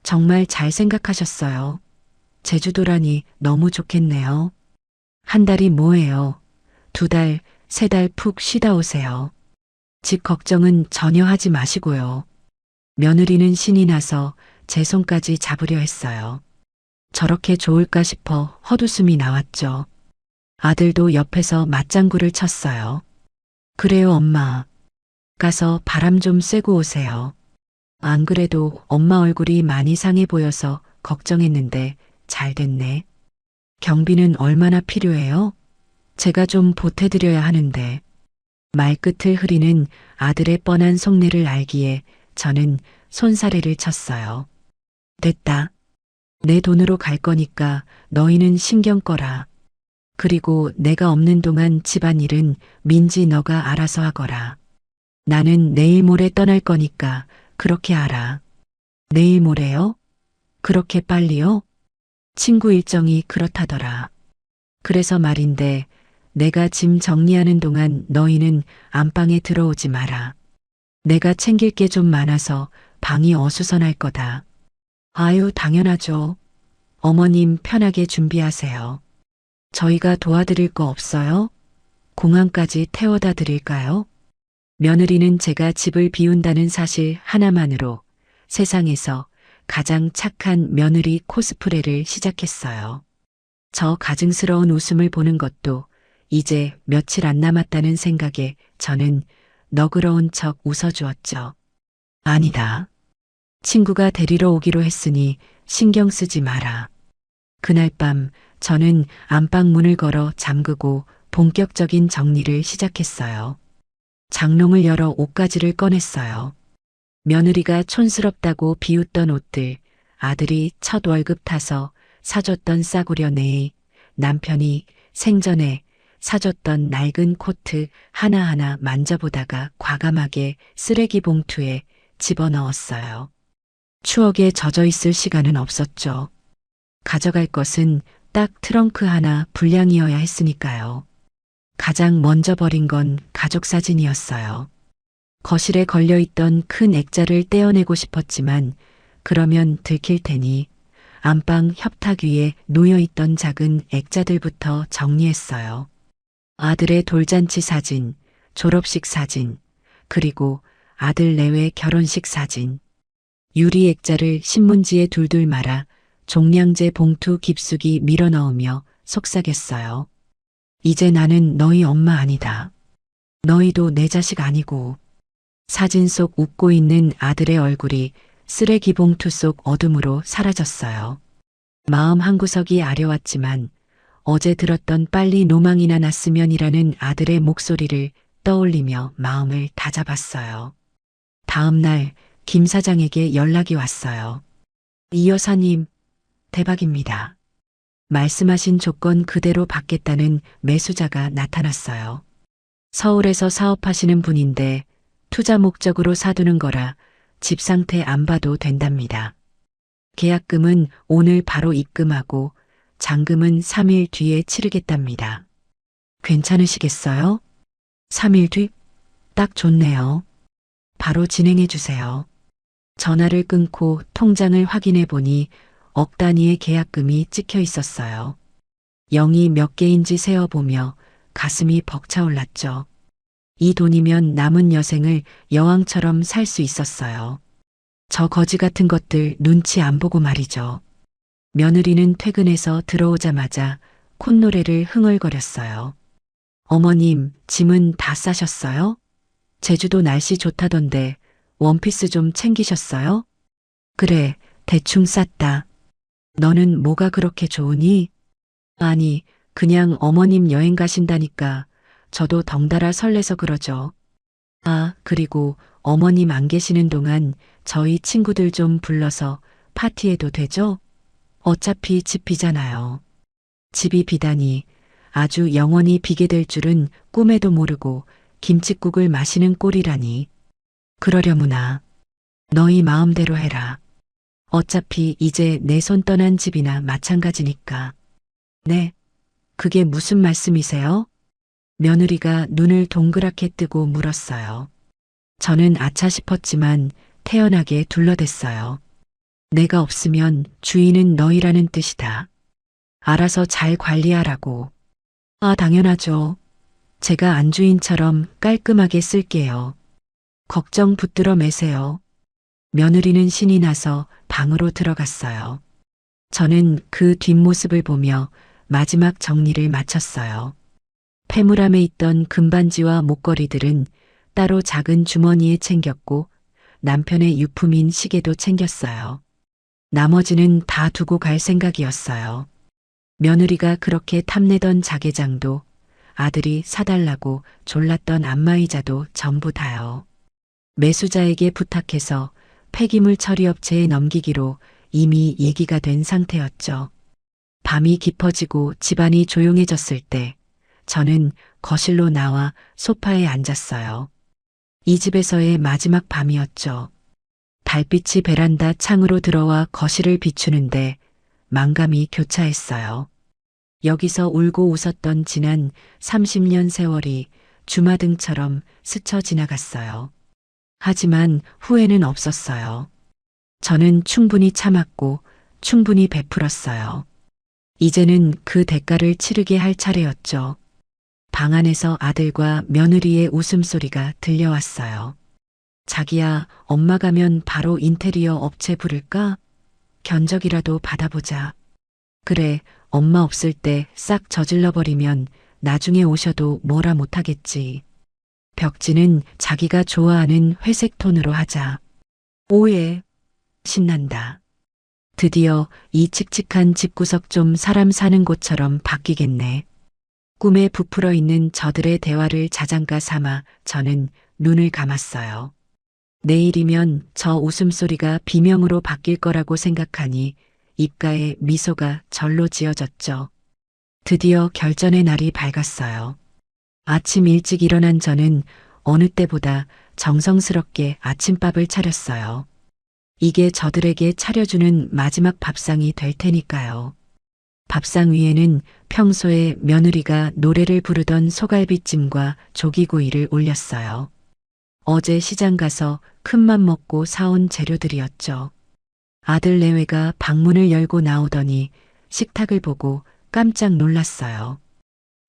정말 잘 생각하셨어요. 제주도라니 너무 좋겠네요. 한 달이 뭐예요? 2달, 3달 푹 쉬다 오세요. 집 걱정은 전혀 하지 마시고요. 며느리는 신이 나서 제 손까지 잡으려 했어요. 저렇게 좋을까 싶어 헛웃음이 나왔죠. 아들도 옆에서 맞장구를 쳤어요. 그래요, 엄마. 가서 바람 좀 쐬고 오세요. 안 그래도 엄마 얼굴이 많이 상해 보여서 걱정했는데 잘 됐네. 경비는 얼마나 필요해요? 제가 좀 보태드려야 하는데. 말끝을 흐리는 아들의 뻔한 속내를 알기에 저는 손사래를 쳤어요. 됐다. 내 돈으로 갈 거니까 너희는 신경 꺼라. 그리고 내가 없는 동안 집안일은 민지 너가 알아서 하거라. 나는 내일 모레 떠날 거니까 그렇게 알아. 내일 모레요? 그렇게 빨리요? 친구 일정이 그렇다더라. 그래서 말인데 내가 짐 정리하는 동안 너희는 안방에 들어오지 마라. 내가 챙길 게 좀 많아서 방이 어수선할 거다. 아유, 당연하죠. 어머님 편하게 준비하세요. 저희가 도와드릴 거 없어요? 공항까지 태워다 드릴까요? 며느리는 제가 집을 비운다는 사실 하나만으로 세상에서 가장 착한 며느리 코스프레를 시작했어요. 저 가증스러운 웃음을 보는 것도 이제 며칠 안 남았다는 생각에 저는 너그러운 척 웃어주었죠. 아니다. 친구가 데리러 오기로 했으니 신경 쓰지 마라. 그날 밤 저는 안방 문을 걸어 잠그고 본격적인 정리를 시작했어요. 장롱을 열어 옷가지를 꺼냈어요. 며느리가 촌스럽다고 비웃던 옷들, 아들이 첫 월급 타서 사줬던 싸구려 네, 남편이 생전에 사줬던 낡은 코트 하나하나 만져보다가 과감하게 쓰레기 봉투에 집어넣었어요. 추억에 젖어 있을 시간은 없었죠. 가져갈 것은 딱 트렁크 하나 분량이어야 했으니까요. 가장 먼저 버린 건 가족 사진이었어요. 거실에 걸려있던 큰 액자를 떼어내고 싶었지만 그러면 들킬 테니 안방 협탁 위에 놓여있던 작은 액자들부터 정리했어요. 아들의 돌잔치 사진, 졸업식 사진, 그리고 아들 내외 결혼식 사진. 유리 액자를 신문지에 둘둘 말아 종량제 봉투 깊숙이 밀어넣으며 속삭였어요. 이제 나는 너희 엄마 아니다. 너희도 내 자식 아니고. 사진 속 웃고 있는 아들의 얼굴이 쓰레기 봉투 속 어둠으로 사라졌어요. 마음 한구석이 아려왔지만 어제 들었던 빨리 노망이나 났으면이라는 아들의 목소리를 떠올리며 마음을 다잡았어요. 다음 날 김 사장에게 연락이 왔어요. 이 여사님, 대박입니다. 말씀하신 조건 그대로 받겠다는 매수자가 나타났어요. 서울에서 사업하시는 분인데 투자 목적으로 사두는 거라 집 상태 안 봐도 된답니다. 계약금은 오늘 바로 입금하고 잔금은 3일 뒤에 치르겠답니다. 괜찮으시겠어요? 3일 뒤? 딱 좋네요. 바로 진행해 주세요. 전화를 끊고 통장을 확인해 보니 억 단위의 계약금이 찍혀 있었어요. 0이 몇 개인지 세어보며 가슴이 벅차올랐죠. 이 돈이면 남은 여생을 여왕처럼 살 수 있었어요. 저 거지 같은 것들 눈치 안 보고 말이죠. 며느리는 퇴근해서 들어오자마자 콧노래를 흥얼거렸어요. 어머님, 짐은 다 싸셨어요? 제주도 날씨 좋다던데 원피스 좀 챙기셨어요? 그래, 대충 쌌다. 너는 뭐가 그렇게 좋으니? 아니, 그냥 어머님 여행 가신다니까 저도 덩달아 설레서 그러죠. 아, 그리고 어머님 안 계시는 동안 저희 친구들 좀 불러서 파티해도 되죠? 어차피 집 비잖아요. 집이 비다니 아주 영원히 비게 될 줄은 꿈에도 모르고 김칫국을 마시는 꼴이라니. 그러려무나. 너희 마음대로 해라. 어차피 이제 내 손 떠난 집이나 마찬가지니까. 네. 그게 무슨 말씀이세요? 며느리가 눈을 동그랗게 뜨고 물었어요. 저는 아차 싶었지만 태연하게 둘러댔어요. 내가 없으면 주인은 너희라는 뜻이다. 알아서 잘 관리하라고. 아, 당연하죠. 제가 안주인처럼 깔끔하게 쓸게요. 걱정 붙들어 매세요. 며느리는 신이 나서 방으로 들어갔어요. 저는 그 뒷모습을 보며 마지막 정리를 마쳤어요. 폐물함에 있던 금반지와 목걸이들은 따로 작은 주머니에 챙겼고 남편의 유품인 시계도 챙겼어요. 나머지는 다 두고 갈 생각이었어요. 며느리가 그렇게 탐내던 자개장도 아들이 사달라고 졸랐던 안마의자도 전부 다요. 매수자에게 부탁해서 폐기물 처리업체에 넘기기로 이미 얘기가 된 상태였죠. 밤이 깊어지고 집안이 조용해졌을 때 저는 거실로 나와 소파에 앉았어요. 이 집에서의 마지막 밤이었죠. 달빛이 베란다 창으로 들어와 거실을 비추는데 망감이 교차했어요. 여기서 울고 웃었던 지난 30년 세월이 주마등처럼 스쳐 지나갔어요. 하지만 후회는 없었어요. 저는 충분히 참았고 충분히 베풀었어요. 이제는 그 대가를 치르게 할 차례였죠. 방 안에서 아들과 며느리의 웃음소리가 들려왔어요. 자기야, 엄마 가면 바로 인테리어 업체 부를까? 견적이라도 받아보자. 그래, 엄마 없을 때 싹 저질러버리면 나중에 오셔도 뭐라 못하겠지. 벽지는 자기가 좋아하는 회색 톤으로 하자. 오예, 신난다. 드디어 이 칙칙한 집구석 좀 사람 사는 곳처럼 바뀌겠네. 꿈에 부풀어 있는 저들의 대화를 자장가 삼아 저는 눈을 감았어요. 내일이면 저 웃음소리가 비명으로 바뀔 거라고 생각하니 입가에 미소가 절로 지어졌죠. 드디어 결전의 날이 밝았어요. 아침 일찍 일어난 저는 어느 때보다 정성스럽게 아침밥을 차렸어요. 이게 저들에게 차려주는 마지막 밥상이 될 테니까요. 밥상 위에는 평소에 며느리가 노래를 부르던 소갈비찜과 조기구이를 올렸어요. 어제 시장 가서 큰맘 먹고 사온 재료들이었죠. 아들 내외가 방문을 열고 나오더니 식탁을 보고 깜짝 놀랐어요.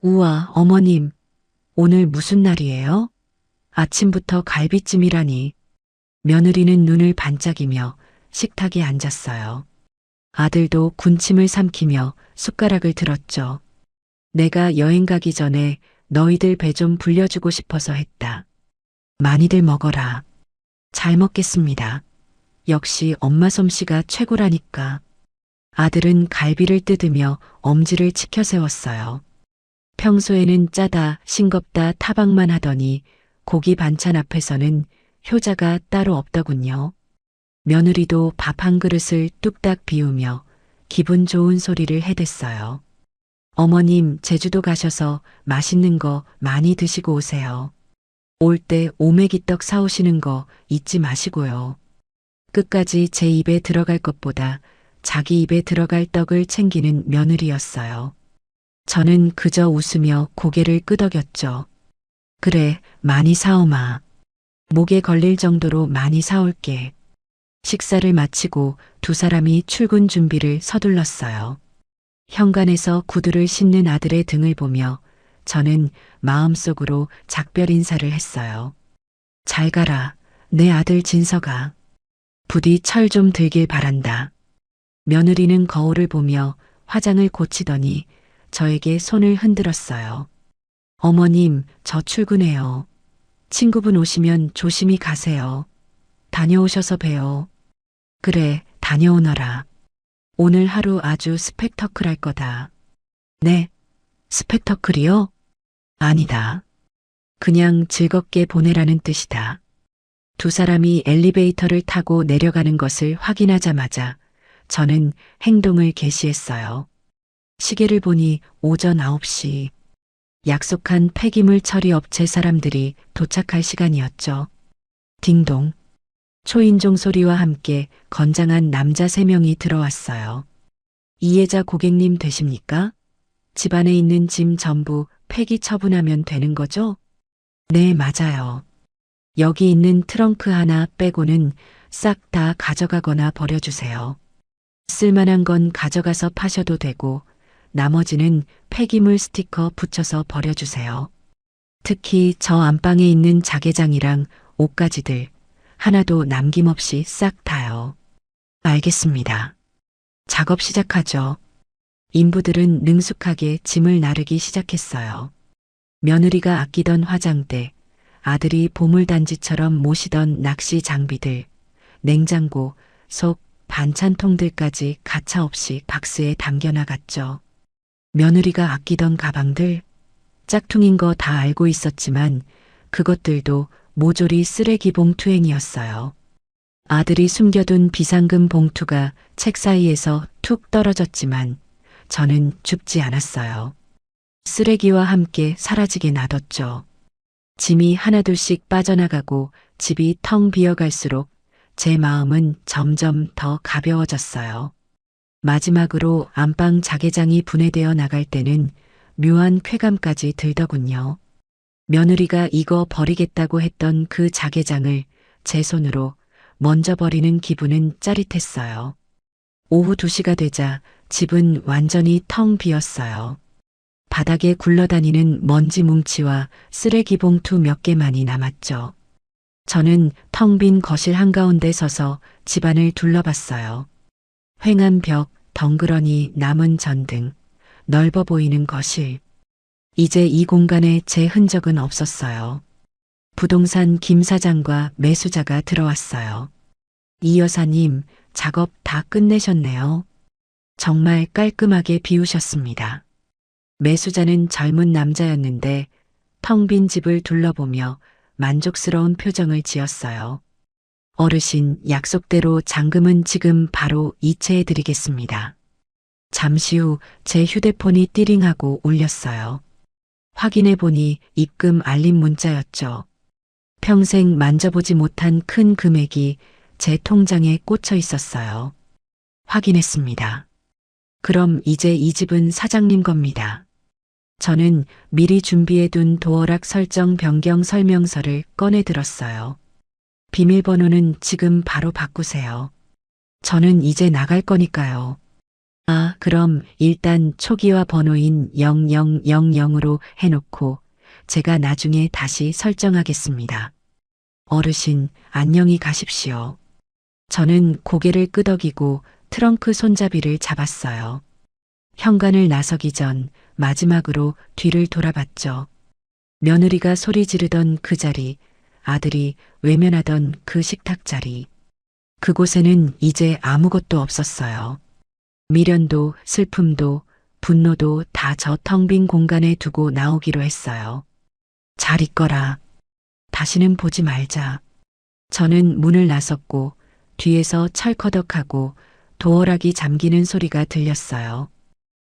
우와, 어머님, 오늘 무슨 날이에요? 아침부터 갈비찜이라니. 며느리는 눈을 반짝이며 식탁에 앉았어요. 아들도 군침을 삼키며 숟가락을 들었죠. 내가 여행 가기 전에 너희들 배 좀 불려주고 싶어서 했다. 많이들 먹어라. 잘 먹겠습니다. 역시 엄마 솜씨가 최고라니까. 아들은 갈비를 뜯으며 엄지를 치켜 세웠어요. 평소에는 짜다, 싱겁다 타박만 하더니 고기 반찬 앞에서는 효자가 따로 없더군요. 며느리도 밥 한 그릇을 뚝딱 비우며 기분 좋은 소리를 해댔어요. 어머님, 제주도 가셔서 맛있는 거 많이 드시고 오세요. 올 때 오메기떡 사오시는 거 잊지 마시고요. 끝까지 제 입에 들어갈 것보다 자기 입에 들어갈 떡을 챙기는 며느리였어요. 저는 그저 웃으며 고개를 끄덕였죠. 그래, 많이 사오마. 목에 걸릴 정도로 많이 사올게. 식사를 마치고 두 사람이 출근 준비를 서둘렀어요. 현관에서 구두를 신는 아들의 등을 보며 저는 마음속으로 작별 인사를 했어요. 잘 가라, 내 아들 진서가. 부디 철 좀 들길 바란다. 며느리는 거울을 보며 화장을 고치더니 저에게 손을 흔들었어요. 어머님, 저 출근해요. 친구분 오시면 조심히 가세요. 다녀오셔서 봬요. 그래, 다녀오너라. 오늘 하루 아주 스펙터클할 거다. 네, 스펙터클이요? 아니다. 그냥 즐겁게 보내라는 뜻이다. 두 사람이 엘리베이터를 타고 내려가는 것을 확인하자마자 저는 행동을 개시했어요. 시계를 보니 오전 9시. 약속한 폐기물 처리 업체 사람들이 도착할 시간이었죠. 딩동. 초인종 소리와 함께 건장한 남자 3명이 들어왔어요. 이혜자 고객님 되십니까? 집안에 있는 짐 전부 폐기 처분하면 되는 거죠? 네, 맞아요. 여기 있는 트렁크 하나 빼고는 싹 다 가져가거나 버려주세요. 쓸만한 건 가져가서 파셔도 되고 나머지는 폐기물 스티커 붙여서 버려주세요. 특히 저 안방에 있는 자개장이랑 옷가지들 하나도 남김없이 싹 다요. 알겠습니다. 작업 시작하죠. 인부들은 능숙하게 짐을 나르기 시작했어요. 며느리가 아끼던 화장대, 아들이 보물단지처럼 모시던 낚시 장비들, 냉장고, 속, 반찬통들까지 가차없이 박스에 담겨나갔죠. 며느리가 아끼던 가방들, 짝퉁인 거 다 알고 있었지만 그것들도 모조리 쓰레기 봉투행이었어요. 아들이 숨겨둔 비상금 봉투가 책 사이에서 툭 떨어졌지만 저는 줍지 않았어요. 쓰레기와 함께 사라지게 놔뒀죠. 짐이 하나둘씩 빠져나가고 집이 텅 비어갈수록 제 마음은 점점 더 가벼워졌어요. 마지막으로 안방 자개장이 분해되어 나갈 때는 묘한 쾌감까지 들더군요. 며느리가 이거 버리겠다고 했던 그 자개장을 제 손으로 먼저 버리는 기분은 짜릿했어요. 오후 2시가 되자 집은 완전히 텅 비었어요. 바닥에 굴러다니는 먼지 뭉치와 쓰레기 봉투 몇 개만이 남았죠. 저는 텅 빈 거실 한가운데 서서 집안을 둘러봤어요. 휑한 벽, 덩그러니 남은 전등, 넓어 보이는 거실. 이제 이 공간에 제 흔적은 없었어요. 부동산 김 사장과 매수자가 들어왔어요. 이 여사님, 작업 다 끝내셨네요. 정말 깔끔하게 비우셨습니다. 매수자는 젊은 남자였는데 텅 빈 집을 둘러보며 만족스러운 표정을 지었어요. 어르신, 약속대로 잔금은 지금 바로 이체해드리겠습니다. 잠시 후 제 휴대폰이 띠링하고 울렸어요. 확인해보니 입금 알림 문자였죠. 평생 만져보지 못한 큰 금액이 제 통장에 꽂혀 있었어요. 확인했습니다. 그럼 이제 이 집은 사장님 겁니다. 저는 미리 준비해둔 도어락 설정 변경 설명서를 꺼내 들었어요. 비밀번호는 지금 바로 바꾸세요. 저는 이제 나갈 거니까요. 아, 그럼 일단 초기화 번호인 0000으로 해놓고 제가 나중에 다시 설정하겠습니다. 어르신, 안녕히 가십시오. 저는 고개를 끄덕이고 트렁크 손잡이를 잡았어요. 현관을 나서기 전 마지막으로 뒤를 돌아봤죠. 며느리가 소리 지르던 그 자리, 아들이 외면하던 그 식탁 자리. 그곳에는 이제 아무것도 없었어요. 미련도 슬픔도 분노도 다 저 텅 빈 공간에 두고 나오기로 했어요. 잘 있거라. 다시는 보지 말자. 저는 문을 나섰고 뒤에서 철커덕하고 도어락이 잠기는 소리가 들렸어요.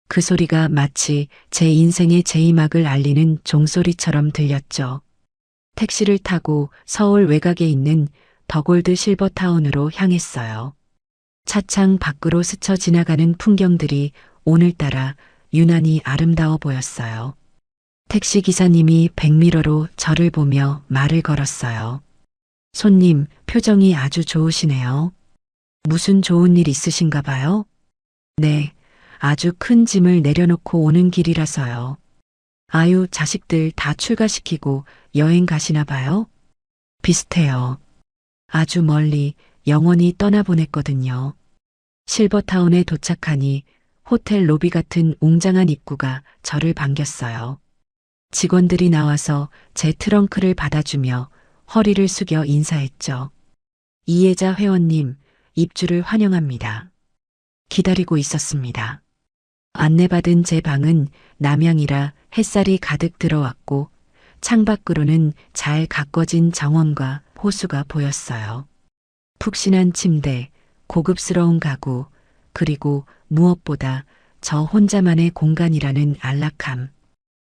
그 소리가 마치 제 인생의 제이막을 알리는 종소리처럼 들렸죠. 택시를 타고 서울 외곽에 있는 더골드 실버타운으로 향했어요. 차창 밖으로 스쳐 지나가는 풍경들이 오늘따라 유난히 아름다워 보였어요. 택시 기사님이 백미러로 저를 보며 말을 걸었어요. 손님, 표정이 아주 좋으시네요. 무슨 좋은 일 있으신가 봐요? 네, 아주 큰 짐을 내려놓고 오는 길이라서요. 아유, 자식들 다 출가시키고 여행 가시나 봐요? 비슷해요. 아주 멀리 영원히 떠나보냈거든요. 실버타운에 도착하니 호텔 로비 같은 웅장한 입구가 저를 반겼어요. 직원들이 나와서 제 트렁크를 받아주며 허리를 숙여 인사했죠. 이혜자 회원님, 입주를 환영합니다. 기다리고 있었습니다. 안내받은 제 방은 남향이라 햇살이 가득 들어왔고 창밖으로는 잘 가꿔진 정원과 호수가 보였어요. 푹신한 침대, 고급스러운 가구, 그리고 무엇보다 저 혼자만의 공간이라는 안락함.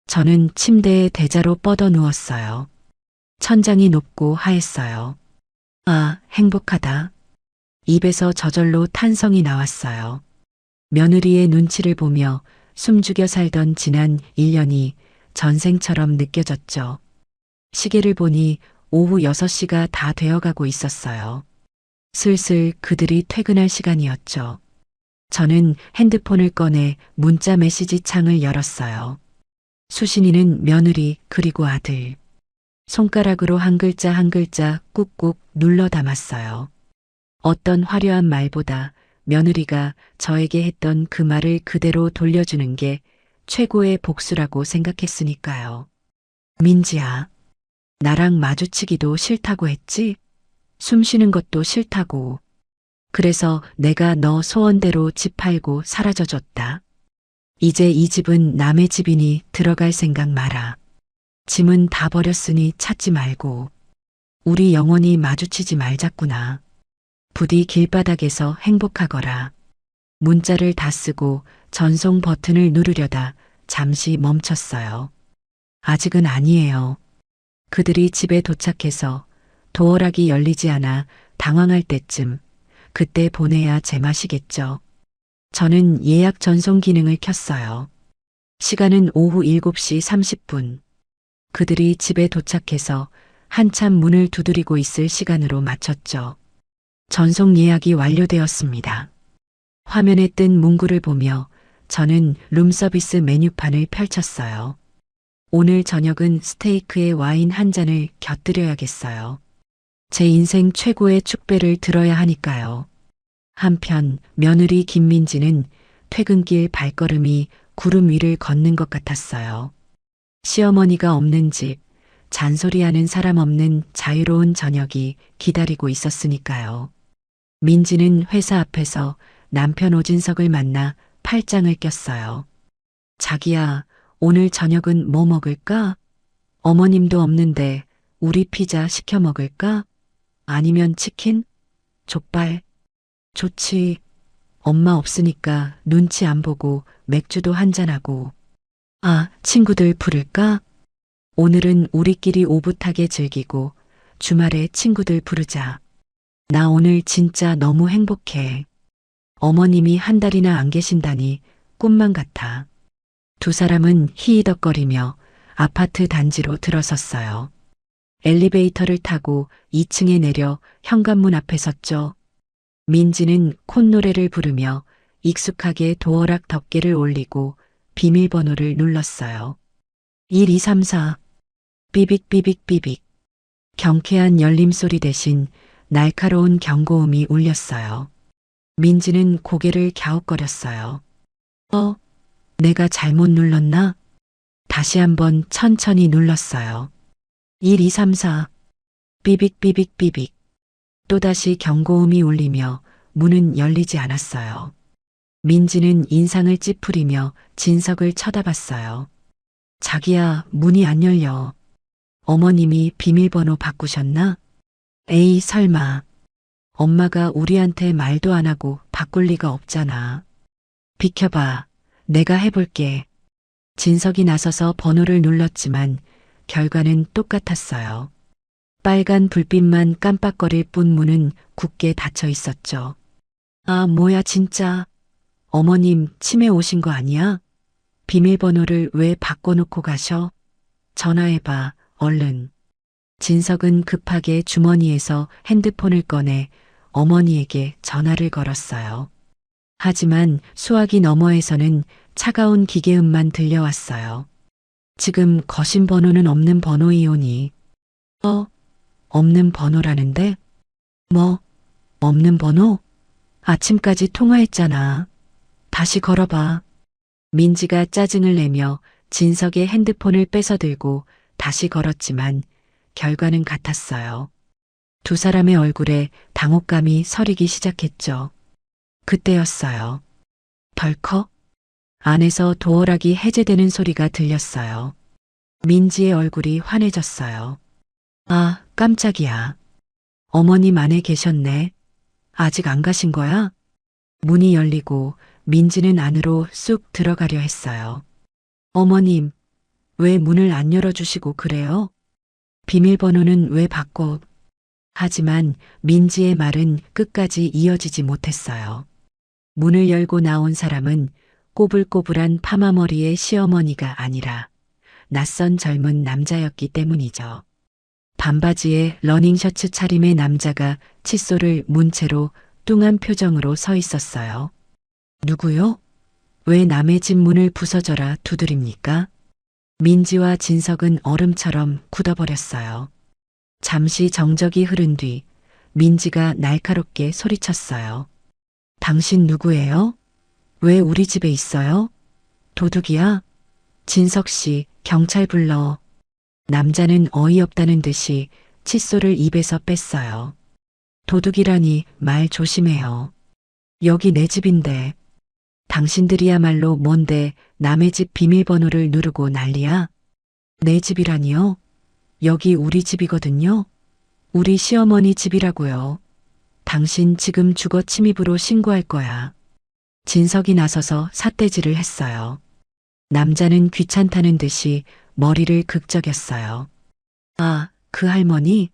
저는 침대에 대자로 뻗어 누웠어요. 천장이 높고 하했어요. 아, 행복하다. 입에서 저절로 탄성이 나왔어요. 며느리의 눈치를 보며 숨죽여 살던 지난 1년이 전생처럼 느껴졌죠. 시계를 보니 오후 6시가 다 되어가고 있었어요. 슬슬 그들이 퇴근할 시간이었죠. 저는 핸드폰을 꺼내 문자 메시지 창을 열었어요. 수신이는 며느리 그리고 아들. 손가락으로 한 글자 한 글자 꾹꾹 눌러 담았어요. 어떤 화려한 말보다 며느리가 저에게 했던 그 말을 그대로 돌려주는 게 최고의 복수라고 생각했으니까요. 민지야, 나랑 마주치기도 싫다고 했지? 숨 쉬는 것도 싫다고. 그래서 내가 너 소원대로 집 팔고 사라져줬다. 이제 이 집은 남의 집이니 들어갈 생각 마라. 짐은 다 버렸으니 찾지 말고. 우리 영원히 마주치지 말자꾸나. 부디 길바닥에서 행복하거라. 문자를 다 쓰고 전송 버튼을 누르려다 잠시 멈췄어요. 아직은 아니에요. 그들이 집에 도착해서 도어락이 열리지 않아 당황할 때쯤 그때 보내야 제맛이겠죠. 저는 예약 전송 기능을 켰어요. 시간은 오후 7시 30분. 그들이 집에 도착해서 한참 문을 두드리고 있을 시간으로 맞췄죠. 전송 예약이 완료되었습니다. 화면에 뜬 문구를 보며 저는 룸서비스 메뉴판을 펼쳤어요. 오늘 저녁은 스테이크에 와인 한 잔을 곁들여야겠어요. 제 인생 최고의 축배를 들어야 하니까요. 한편 며느리 김민지는 퇴근길 발걸음이 구름 위를 걷는 것 같았어요. 시어머니가 없는 집, 잔소리하는 사람 없는 자유로운 저녁이 기다리고 있었으니까요. 민지는 회사 앞에서 남편 오진석을 만나 팔짱을 꼈어요. 자기야, 오늘 저녁은 뭐 먹을까? 어머님도 없는데 우리 피자 시켜 먹을까? 아니면 치킨? 족발? 좋지. 엄마 없으니까 눈치 안 보고 맥주도 한잔하고. 아, 친구들 부를까? 오늘은 우리끼리 오붓하게 즐기고 주말에 친구들 부르자. 나 오늘 진짜 너무 행복해. 어머님이 한 달이나 안 계신다니 꿈만 같아. 두 사람은 히히덕거리며 아파트 단지로 들어섰어요. 엘리베이터를 타고 2층에 내려 현관문 앞에 섰죠. 민지는 콧노래를 부르며 익숙하게 도어락 덮개를 올리고 비밀번호를 눌렀어요. 1234. 삐빅삐빅삐빅. 경쾌한 열림소리 대신 날카로운 경고음이 울렸어요. 민지는 고개를 갸웃거렸어요. 내가 잘못 눌렀나? 다시 한번 천천히 눌렀어요. 1234. 삐빅삐빅삐빅. 또다시 경고음이 울리며 문은 열리지 않았어요. 민지는 인상을 찌푸리며 진석을 쳐다봤어요. 자기야, 문이 안 열려. 어머님이 비밀번호 바꾸셨나? 에이, 설마. 엄마가 우리한테 말도 안 하고 바꿀 리가 없잖아. 비켜봐. 내가 해볼게. 진석이 나서서 번호를 눌렀지만 결과는 똑같았어요. 빨간 불빛만 깜빡거릴 뿐 문은 굳게 닫혀 있었죠. 아, 뭐야 진짜. 어머님 치매 오신 거 아니야? 비밀번호를 왜 바꿔놓고 가셔? 전화해봐, 얼른. 진석은 급하게 주머니에서 핸드폰을 꺼내 어머니에게 전화를 걸었어요. 하지만 수화기 너머에서는 차가운 기계음만 들려왔어요. 지금 거신 번호는 없는 번호이오니. 없는 번호라는데? 뭐, 없는 번호? 아침까지 통화했잖아. 다시 걸어봐. 민지가 짜증을 내며 진석의 핸드폰을 뺏어들고 다시 걸었지만 결과는 같았어요. 두 사람의 얼굴에 당혹감이 서리기 시작했죠. 그때였어요. 덜컥 안에서 도어락이 해제되는 소리가 들렸어요. 민지의 얼굴이 환해졌어요. 아, 깜짝이야. 어머님 안에 계셨네. 아직 안 가신 거야? 문이 열리고 민지는 안으로 쑥 들어가려 했어요. 어머님, 왜 문을 안 열어주시고 그래요? 비밀번호는 왜 바꿔? 하지만 민지의 말은 끝까지 이어지지 못했어요. 문을 열고 나온 사람은 꼬불꼬불한 파마머리의 시어머니가 아니라 낯선 젊은 남자였기 때문이죠. 반바지에 러닝셔츠 차림의 남자가 칫솔을 문채로 뚱한 표정으로 서 있었어요. 누구요? 왜 남의 집 문을 부서져라 두드립니까? 민지와 진석은 얼음처럼 굳어버렸어요. 잠시 정적이 흐른 뒤 민지가 날카롭게 소리쳤어요. 당신 누구예요? 왜 우리 집에 있어요? 도둑이야? 진석 씨, 경찰 불러. 남자는 어이없다는 듯이 칫솔을 입에서 뺐어요. 도둑이라니 말 조심해요. 여기 내 집인데. 당신들이야말로 뭔데 남의 집 비밀번호를 누르고 난리야? 내 집이라니요? 여기 우리 집이거든요. 우리 시어머니 집이라고요. 당신 지금 주거 침입으로 신고할 거야. 진석이 나서서 삿대질을 했어요. 남자는 귀찮다는 듯이 머리를 극적였어요. 아, 그 할머니?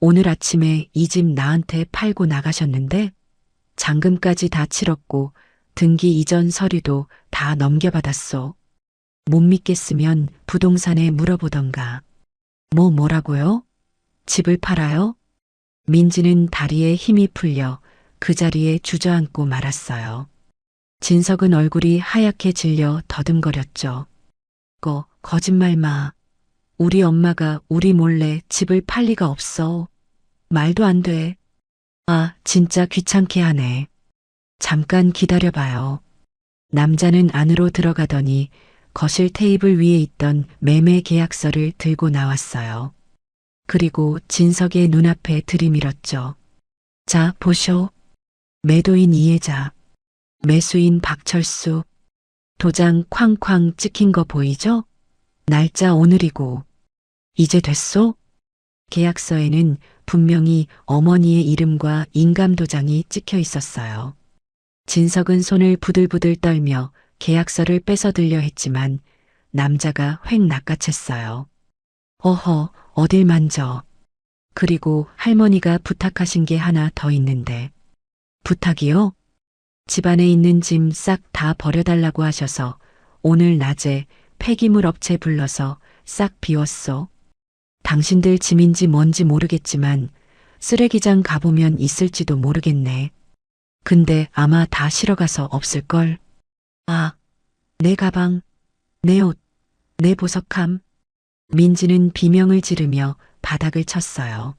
오늘 아침에 이 집 나한테 팔고 나가셨는데 잔금까지 다 치렀고 등기 이전 서류도 다 넘겨받았소. 못 믿겠으면 부동산에 물어보던가. 뭐라고요? 집을 팔아요? 민지는 다리에 힘이 풀려 그 자리에 주저앉고 말았어요. 진석은 얼굴이 하얗게 질려 더듬거렸죠. 거짓말 마. 우리 엄마가 우리 몰래 집을 팔 리가 없어. 말도 안 돼. 아, 진짜 귀찮게 하네. 잠깐 기다려봐요. 남자는 안으로 들어가더니 거실 테이블 위에 있던 매매 계약서를 들고 나왔어요. 그리고 진석의 눈앞에 들이밀었죠. 자, 보쇼. 매도인 이혜자. 매수인 박철수. 도장 쾅쾅 찍힌 거 보이죠? 날짜 오늘이고. 이제 됐소? 계약서에는 분명히 어머니의 이름과 인감도장이 찍혀 있었어요. 진석은 손을 부들부들 떨며 계약서를 뺏어들려 했지만 남자가 획 낚아챘어요. 어허, 어딜 만져. 그리고 할머니가 부탁하신 게 하나 더 있는데. 부탁이요? 집안에 있는 짐 싹 다 버려달라고 하셔서 오늘 낮에 폐기물 업체 불러서 싹 비웠소. 당신들 짐인지 뭔지 모르겠지만 쓰레기장 가보면 있을지도 모르겠네. 근데 아마 다 실어가서 없을걸. 아, 내 가방, 내 옷, 내 보석함. 민지는 비명을 지르며 바닥을 쳤어요.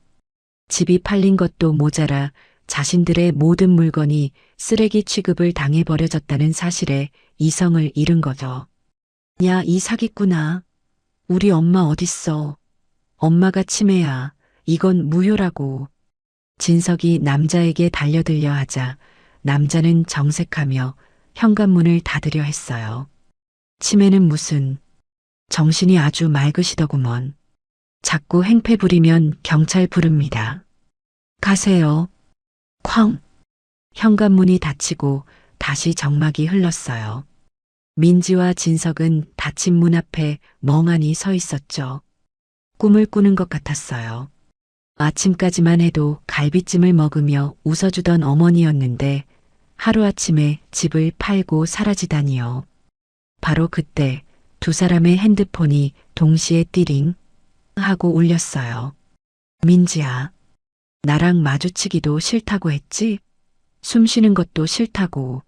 집이 팔린 것도 모자라 자신들의 모든 물건이 쓰레기 취급을 당해버려졌다는 사실에 이성을 잃은 거죠. 야, 이 사기꾼아. 우리 엄마 어딨어. 엄마가 치매야. 이건 무효라고. 진석이 남자에게 달려들려 하자 남자는 정색하며 현관문을 닫으려 했어요. 치매는 무슨. 정신이 아주 맑으시더구먼. 자꾸 행패 부리면 경찰 부릅니다. 가세요. 쾅. 현관문이 닫히고 다시 정막이 흘렀어요. 민지와 진석은 닫힌 문 앞에 멍하니 서 있었죠. 꿈을 꾸는 것 같았어요. 아침까지만 해도 갈비찜을 먹으며 웃어주던 어머니였는데 하루아침에 집을 팔고 사라지다니요. 바로 그때 두 사람의 핸드폰이 동시에 띠링 하고 울렸어요. 민지야, 나랑 마주치기도 싫다고 했지? 숨 쉬는 것도 싫다고.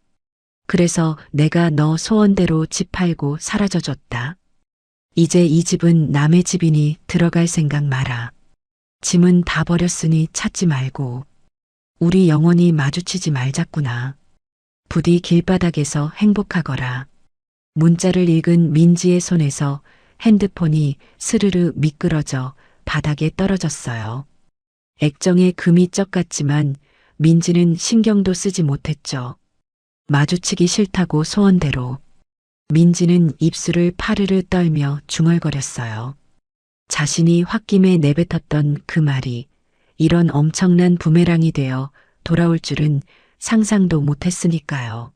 그래서 내가 너 소원대로 집 팔고 사라져줬다. 이제 이 집은 남의 집이니 들어갈 생각 마라. 짐은 다 버렸으니 찾지 말고. 우리 영원히 마주치지 말자꾸나. 부디 길바닥에서 행복하거라. 문자를 읽은 민지의 손에서 핸드폰이 스르르 미끄러져 바닥에 떨어졌어요. 액정에 금이 쩍 같지만 민지는 신경도 쓰지 못했죠. 마주치기 싫다고 소원대로. 민지는 입술을 파르르 떨며 중얼거렸어요. 자신이 홧김에 내뱉었던 그 말이 이런 엄청난 부메랑이 되어 돌아올 줄은 상상도 못했으니까요.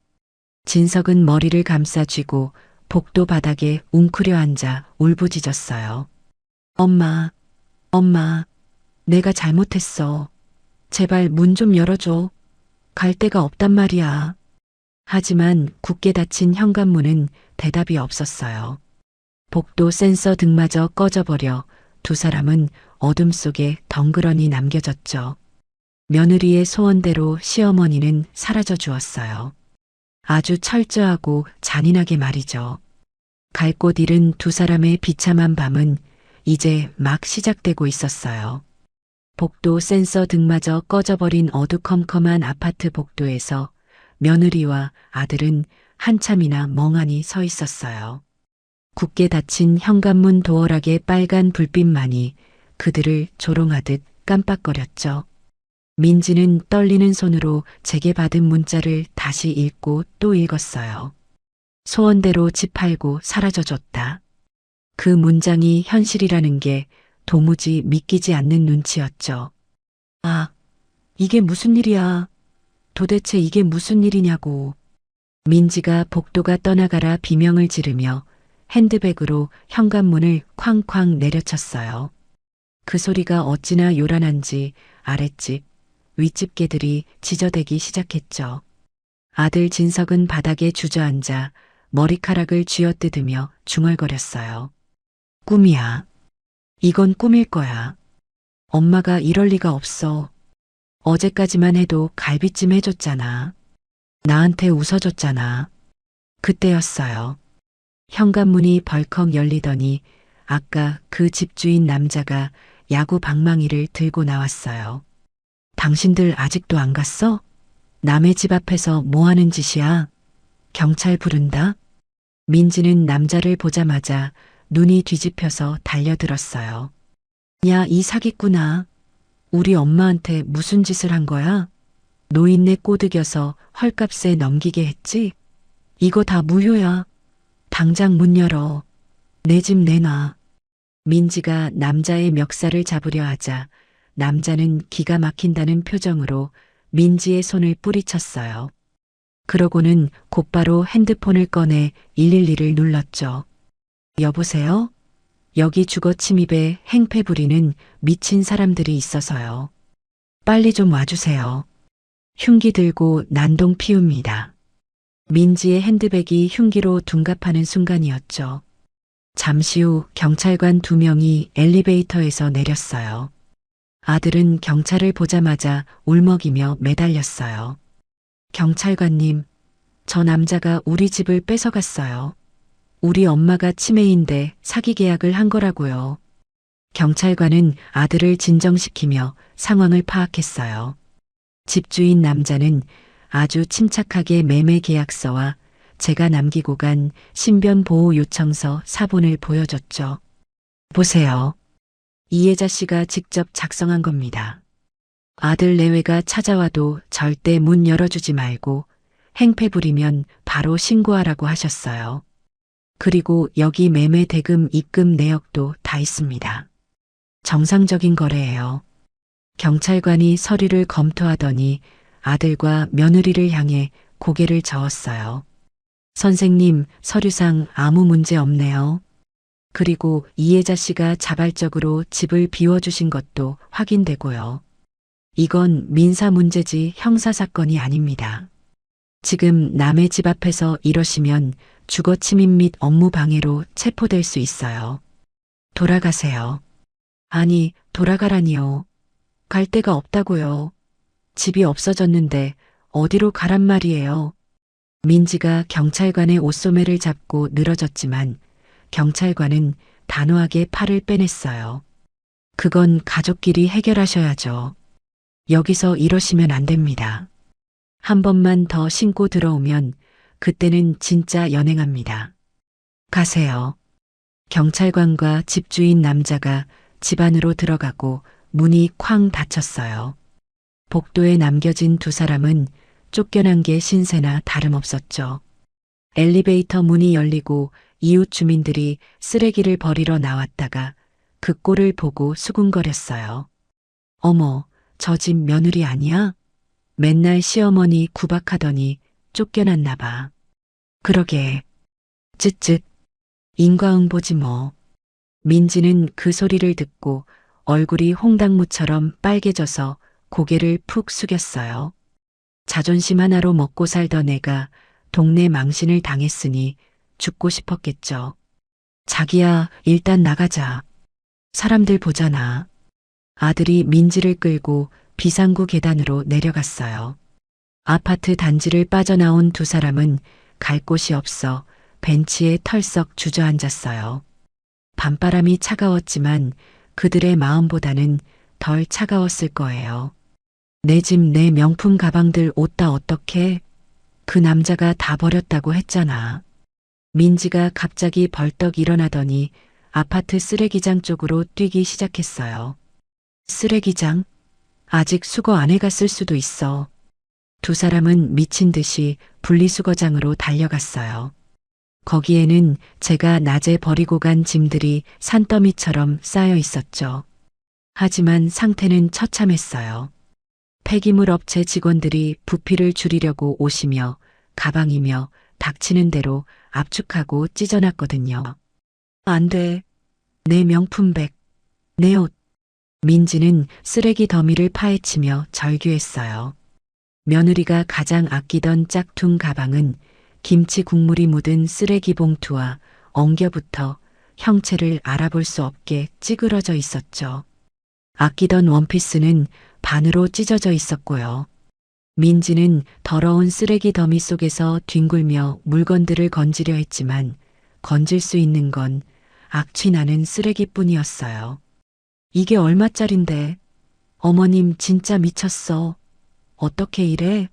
진석은 머리를 감싸쥐고 복도 바닥에 웅크려 앉아 울부짖었어요. 엄마, 엄마, 내가 잘못했어. 제발 문 좀 열어줘. 갈 데가 없단 말이야. 하지만 굳게 닫힌 현관문은 대답이 없었어요. 복도 센서 등마저 꺼져버려 두 사람은 어둠 속에 덩그러니 남겨졌죠. 며느리의 소원대로 시어머니는 사라져 주었어요. 아주 철저하고 잔인하게 말이죠. 갈 곳 잃은 두 사람의 비참한 밤은 이제 막 시작되고 있었어요. 복도 센서 등마저 꺼져버린 어두컴컴한 아파트 복도에서 며느리와 아들은 한참이나 멍하니 서 있었어요. 굳게 닫힌 현관문 도어락의 빨간 불빛만이 그들을 조롱하듯 깜빡거렸죠. 민지는 떨리는 손으로 제게 받은 문자를 다시 읽고 또 읽었어요. 소원대로 집 팔고 사라져줬다. 그 문장이 현실이라는 게 도무지 믿기지 않는 눈치였죠. 아, 이게 무슨 일이야. 도대체 이게 무슨 일이냐고. 민지가 복도가 떠나가라 비명을 지르며 핸드백으로 현관문을 쾅쾅 내려쳤어요. 그 소리가 어찌나 요란한지 아랫집, 윗집 개들이 지저대기 시작했죠. 아들 진석은 바닥에 주저앉아 머리카락을 쥐어뜯으며 중얼거렸어요. 꿈이야. 이건 꿈일 거야. 엄마가 이럴 리가 없어. 어제까지만 해도 갈비찜 해줬잖아. 나한테 웃어줬잖아. 그때였어요. 현관문이 벌컥 열리더니 아까 그 집주인 남자가 야구 방망이를 들고 나왔어요. 당신들 아직도 안 갔어? 남의 집 앞에서 뭐 하는 짓이야? 경찰 부른다? 민지는 남자를 보자마자 눈이 뒤집혀서 달려들었어요. 야, 이 사기꾼아. 우리 엄마한테 무슨 짓을 한 거야? 노인네 꼬드겨서 헐값에 넘기게 했지? 이거 다 무효야. 당장 문 열어. 내 집 내놔. 민지가 남자의 멱살을 잡으려 하자 남자는 기가 막힌다는 표정으로 민지의 손을 뿌리쳤어요. 그러고는 곧바로 핸드폰을 꺼내 112를 눌렀죠. 여보세요? 여기 주거 침입에 행패 부리는 미친 사람들이 있어서요. 빨리 좀 와주세요. 흉기 들고 난동 피웁니다. 민지의 핸드백이 흉기로 둔갑하는 순간이었죠. 잠시 후 경찰관 2명이 엘리베이터에서 내렸어요. 아들은 경찰을 보자마자 울먹이며 매달렸어요. 경찰관님, 저 남자가 우리 집을 뺏어갔어요. 우리 엄마가 치매인데 사기 계약을 한 거라고요. 경찰관은 아들을 진정시키며 상황을 파악했어요. 집주인 남자는 아주 침착하게 매매 계약서와 제가 남기고 간 신변 보호 요청서 사본을 보여줬죠. 보세요. 이혜자 씨가 직접 작성한 겁니다. 아들 내외가 찾아와도 절대 문 열어주지 말고 행패 부리면 바로 신고하라고 하셨어요. 그리고 여기 매매 대금 입금 내역도 다 있습니다. 정상적인 거래예요. 경찰관이 서류를 검토하더니 아들과 며느리를 향해 고개를 저었어요. 선생님, 서류상 아무 문제 없네요. 그리고 이혜자 씨가 자발적으로 집을 비워주신 것도 확인되고요. 이건 민사 문제지 형사 사건이 아닙니다. 지금 남의 집 앞에서 이러시면 주거 침입 및 업무 방해로 체포될 수 있어요. 돌아가세요. 아니, 돌아가라니요. 갈 데가 없다고요. 집이 없어졌는데 어디로 가란 말이에요. 민지가 경찰관의 옷소매를 잡고 늘어졌지만 경찰관은 단호하게 팔을 빼냈어요. 그건 가족끼리 해결하셔야죠. 여기서 이러시면 안 됩니다. 한 번만 더 신고 들어오면 그때는 진짜 연행합니다. 가세요. 경찰관과 집주인 남자가 집 안으로 들어가고 문이 쾅 닫혔어요. 복도에 남겨진 두 사람은 쫓겨난 게 신세나 다름없었죠. 엘리베이터 문이 열리고 이웃 주민들이 쓰레기를 버리러 나왔다가 그 꼴을 보고 수군거렸어요. 어머, 저 집 며느리 아니야? 맨날 시어머니 구박하더니 쫓겨났나 봐. 그러게. 쯧쯧. 인과응보지 뭐. 민지는 그 소리를 듣고 얼굴이 홍당무처럼 빨개져서 고개를 푹 숙였어요. 자존심 하나로 먹고 살던 애가 동네 망신을 당했으니 죽고 싶었겠죠. 자기야, 일단 나가자. 사람들 보잖아. 아들이 민지를 끌고 비상구 계단으로 내려갔어요. 아파트 단지를 빠져나온 두 사람은 갈 곳이 없어 벤치에 털썩 주저앉았어요. 밤바람이 차가웠지만 그들의 마음보다는 덜 차가웠을 거예요. 내 집 내 명품 가방들 옷 다 어떡해? 그 남자가 다 버렸다고 했잖아. 민지가 갑자기 벌떡 일어나더니 아파트 쓰레기장 쪽으로 뛰기 시작했어요. 쓰레기장? 아직 수거 안 해갔을 수도 있어. 두 사람은 미친 듯이 분리수거장으로 달려갔어요. 거기에는 제가 낮에 버리고 간 짐들이 산더미처럼 쌓여 있었죠. 하지만 상태는 처참했어요. 폐기물 업체 직원들이 부피를 줄이려고 오시며 가방이며 닥치는 대로 압축하고 찢어놨거든요. 안 돼. 내 명품백, 내 옷. 민지는 쓰레기 더미를 파헤치며 절규했어요. 며느리가 가장 아끼던 짝퉁 가방은 김치 국물이 묻은 쓰레기 봉투와 엉겨붙어 형체를 알아볼 수 없게 찌그러져 있었죠. 아끼던 원피스는 반으로 찢어져 있었고요. 민지는 더러운 쓰레기 더미 속에서 뒹굴며 물건들을 건지려 했지만 건질 수 있는 건 악취 나는 쓰레기뿐이었어요. 이게 얼마짜린데? 어머님 진짜 미쳤어. 어떻게 이래?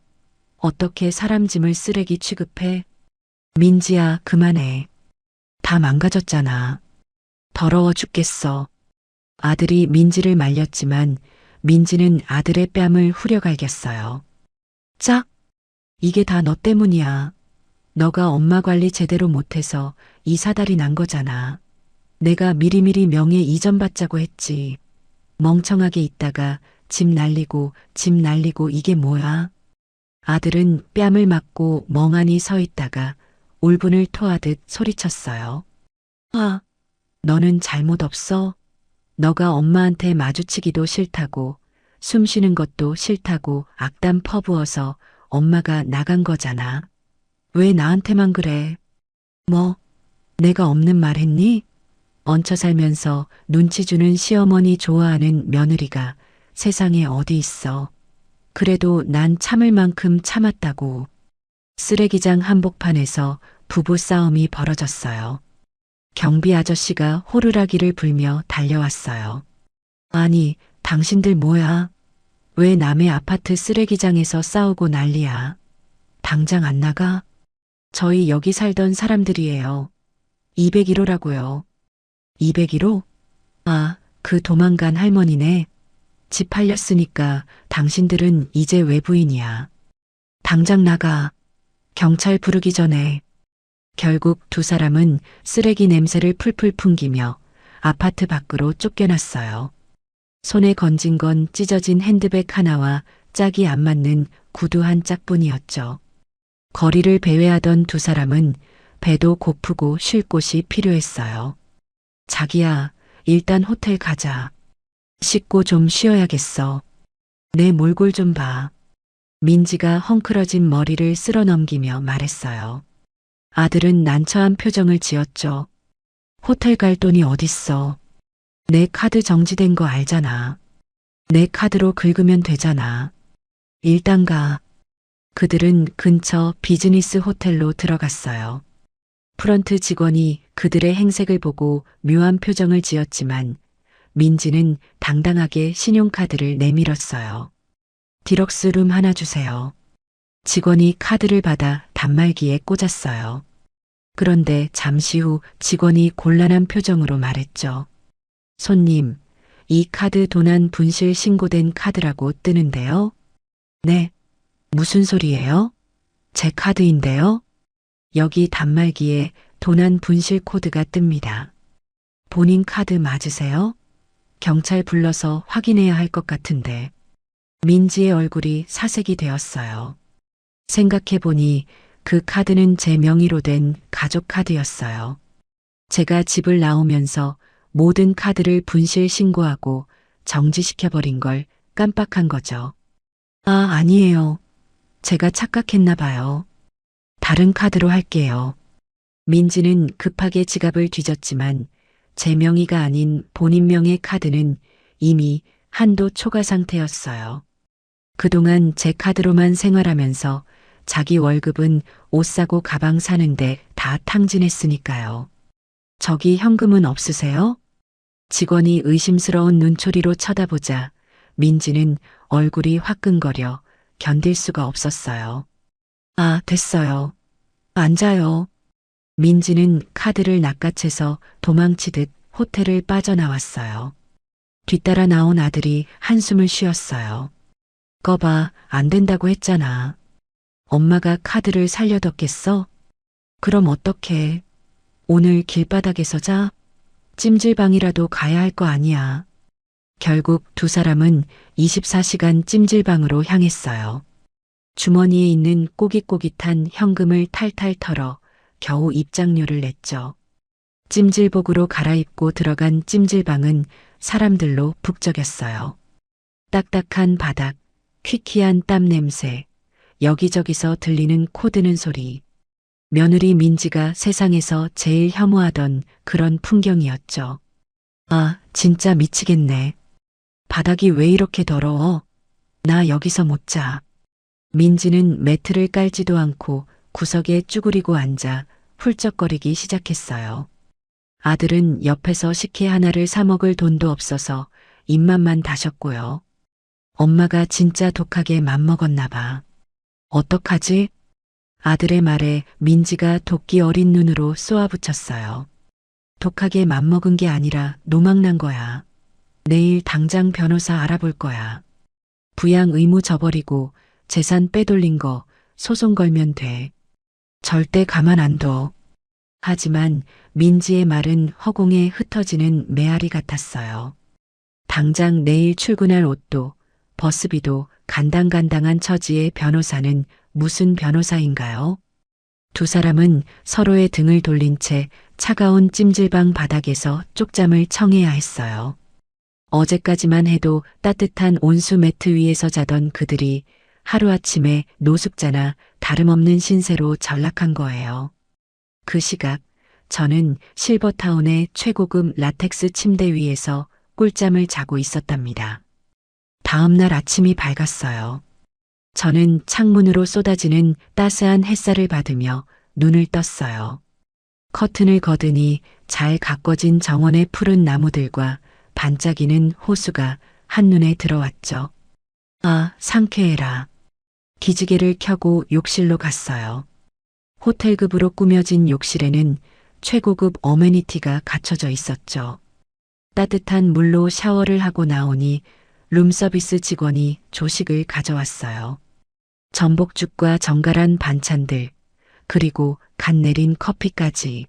어떻게 사람 짐을 쓰레기 취급해? 민지야, 그만해. 다 망가졌잖아. 더러워 죽겠어. 아들이 민지를 말렸지만 민지는 아들의 뺨을 후려갈겼어요. 짝! 이게 다 너 때문이야. 너가 엄마 관리 제대로 못해서 이 사달이 난 거잖아. 내가 미리미리 명예 이전받자고 했지. 멍청하게 있다가 집 날리고 이게 뭐야? 아들은 뺨을 맞고 멍하니 서 있다가 울분을 토하듯 소리쳤어요. 아, 너는 잘못 없어? 너가 엄마한테 마주치기도 싫다고 숨 쉬는 것도 싫다고 악담 퍼부어서 엄마가 나간 거잖아. 왜 나한테만 그래? 뭐, 내가 없는 말 했니? 얹혀 살면서 눈치 주는 시어머니 좋아하는 며느리가 세상에 어디 있어. 그래도 난 참을 만큼 참았다고. 쓰레기장 한복판에서 부부 싸움이 벌어졌어요. 경비 아저씨가 호루라기를 불며 달려왔어요. 아니, 당신들 뭐야? 왜 남의 아파트 쓰레기장에서 싸우고 난리야? 당장 안 나가? 저희 여기 살던 사람들이에요. 201호라고요. 201호? 아, 그 도망간 할머니네. 집 팔렸으니까 당신들은 이제 외부인이야. 당장 나가. 경찰 부르기 전에. 결국 두 사람은 쓰레기 냄새를 풀풀 풍기며 아파트 밖으로 쫓겨났어요. 손에 건진 건 찢어진 핸드백 하나와 짝이 안 맞는 구두 한 짝뿐이었죠. 거리를 배회하던 두 사람은 배도 고프고 쉴 곳이 필요했어요. 자기야, 일단 호텔 가자. 씻고 좀 쉬어야겠어. 내 몰골 좀 봐. 민지가 헝클어진 머리를 쓸어 넘기며 말했어요. 아들은 난처한 표정을 지었죠. 호텔 갈 돈이 어딨어. 내 카드 정지된 거 알잖아. 내 카드로 긁으면 되잖아. 일단 가. 그들은 근처 비즈니스 호텔로 들어갔어요. 프런트 직원이 그들의 행색을 보고 묘한 표정을 지었지만 민지는 당당하게 신용카드를 내밀었어요. 디럭스 룸 하나 주세요. 직원이 카드를 받아 단말기에 꽂았어요. 그런데 잠시 후 직원이 곤란한 표정으로 말했죠. 손님, 이 카드 도난 분실 신고된 카드라고 뜨는데요. 네. 무슨 소리예요? 제 카드인데요? 여기 단말기에 도난 분실 코드가 뜹니다. 본인 카드 맞으세요? 경찰 불러서 확인해야 할 것 같은데. 민지의 얼굴이 사색이 되었어요. 생각해보니 그 카드는 제 명의로 된 가족 카드였어요. 제가 집을 나오면서 모든 카드를 분실 신고하고 정지시켜버린 걸 깜빡한 거죠. 아, 아니에요. 제가 착각했나 봐요. 다른 카드로 할게요. 민지는 급하게 지갑을 뒤졌지만 제 명의가 아닌 본인 명의 카드는 이미 한도 초과 상태였어요. 그동안 제 카드로만 생활하면서 자기 월급은 옷 사고 가방 사는데 다 탕진했으니까요. 저기 현금은 없으세요? 직원이 의심스러운 눈초리로 쳐다보자 민지는 얼굴이 화끈거려 견딜 수가 없었어요. 아, 됐어요. 앉아요. 민지는 카드를 낚아채서 도망치듯 호텔을 빠져나왔어요. 뒤따라 나온 아들이 한숨을 쉬었어요. 꺼봐, 안 된다고 했잖아. 엄마가 카드를 살려뒀겠어? 그럼 어떡해? 오늘 길바닥에서 자? 찜질방이라도 가야 할 거 아니야. 결국 두 사람은 24시간 찜질방으로 향했어요. 주머니에 있는 꼬깃꼬깃한 현금을 탈탈 털어 겨우 입장료를 냈죠. 찜질복으로 갈아입고 들어간 찜질방은 사람들로 북적였어요. 딱딱한 바닥, 퀴퀴한 땀 냄새, 여기저기서 들리는 코드는 소리. 며느리 민지가 세상에서 제일 혐오하던 그런 풍경이었죠. 아, 진짜 미치겠네. 바닥이 왜 이렇게 더러워? 나 여기서 못 자. 민지는 매트를 깔지도 않고 구석에 쭈그리고 앉아 훌쩍거리기 시작했어요. 아들은 옆에서 식혜 하나를 사 먹을 돈도 없어서 입맛만 다셨고요. 엄마가 진짜 독하게 맘먹었나 봐. 어떡하지? 아들의 말에 민지가 도끼 어린 눈으로 쏘아붙였어요. 독하게 맘먹은 게 아니라 노망난 거야. 내일 당장 변호사 알아볼 거야. 부양 의무 저버리고 재산 빼돌린 거 소송 걸면 돼. 절대 가만 안 둬. 하지만 민지의 말은 허공에 흩어지는 메아리 같았어요. 당장 내일 출근할 옷도 버스비도 간당간당한 처지의 변호사는 무슨 변호사인가요? 두 사람은 서로의 등을 돌린 채 차가운 찜질방 바닥에서 쪽잠을 청해야 했어요. 어제까지만 해도 따뜻한 온수 매트 위에서 자던 그들이 하루아침에 노숙자나 다름없는 신세로 전락한 거예요. 그 시각 저는 실버타운의 최고급 라텍스 침대 위에서 꿀잠을 자고 있었답니다. 다음 날 아침이 밝았어요. 저는 창문으로 쏟아지는 따스한 햇살을 받으며 눈을 떴어요. 커튼을 걷으니 잘 가꿔진 정원의 푸른 나무들과 반짝이는 호수가 한눈에 들어왔죠. 아, 상쾌해라. 기지개를 켜고 욕실로 갔어요. 호텔급으로 꾸며진 욕실에는 최고급 어메니티가 갖춰져 있었죠. 따뜻한 물로 샤워를 하고 나오니 룸서비스 직원이 조식을 가져왔어요. 전복죽과 정갈한 반찬들, 그리고 갓 내린 커피까지.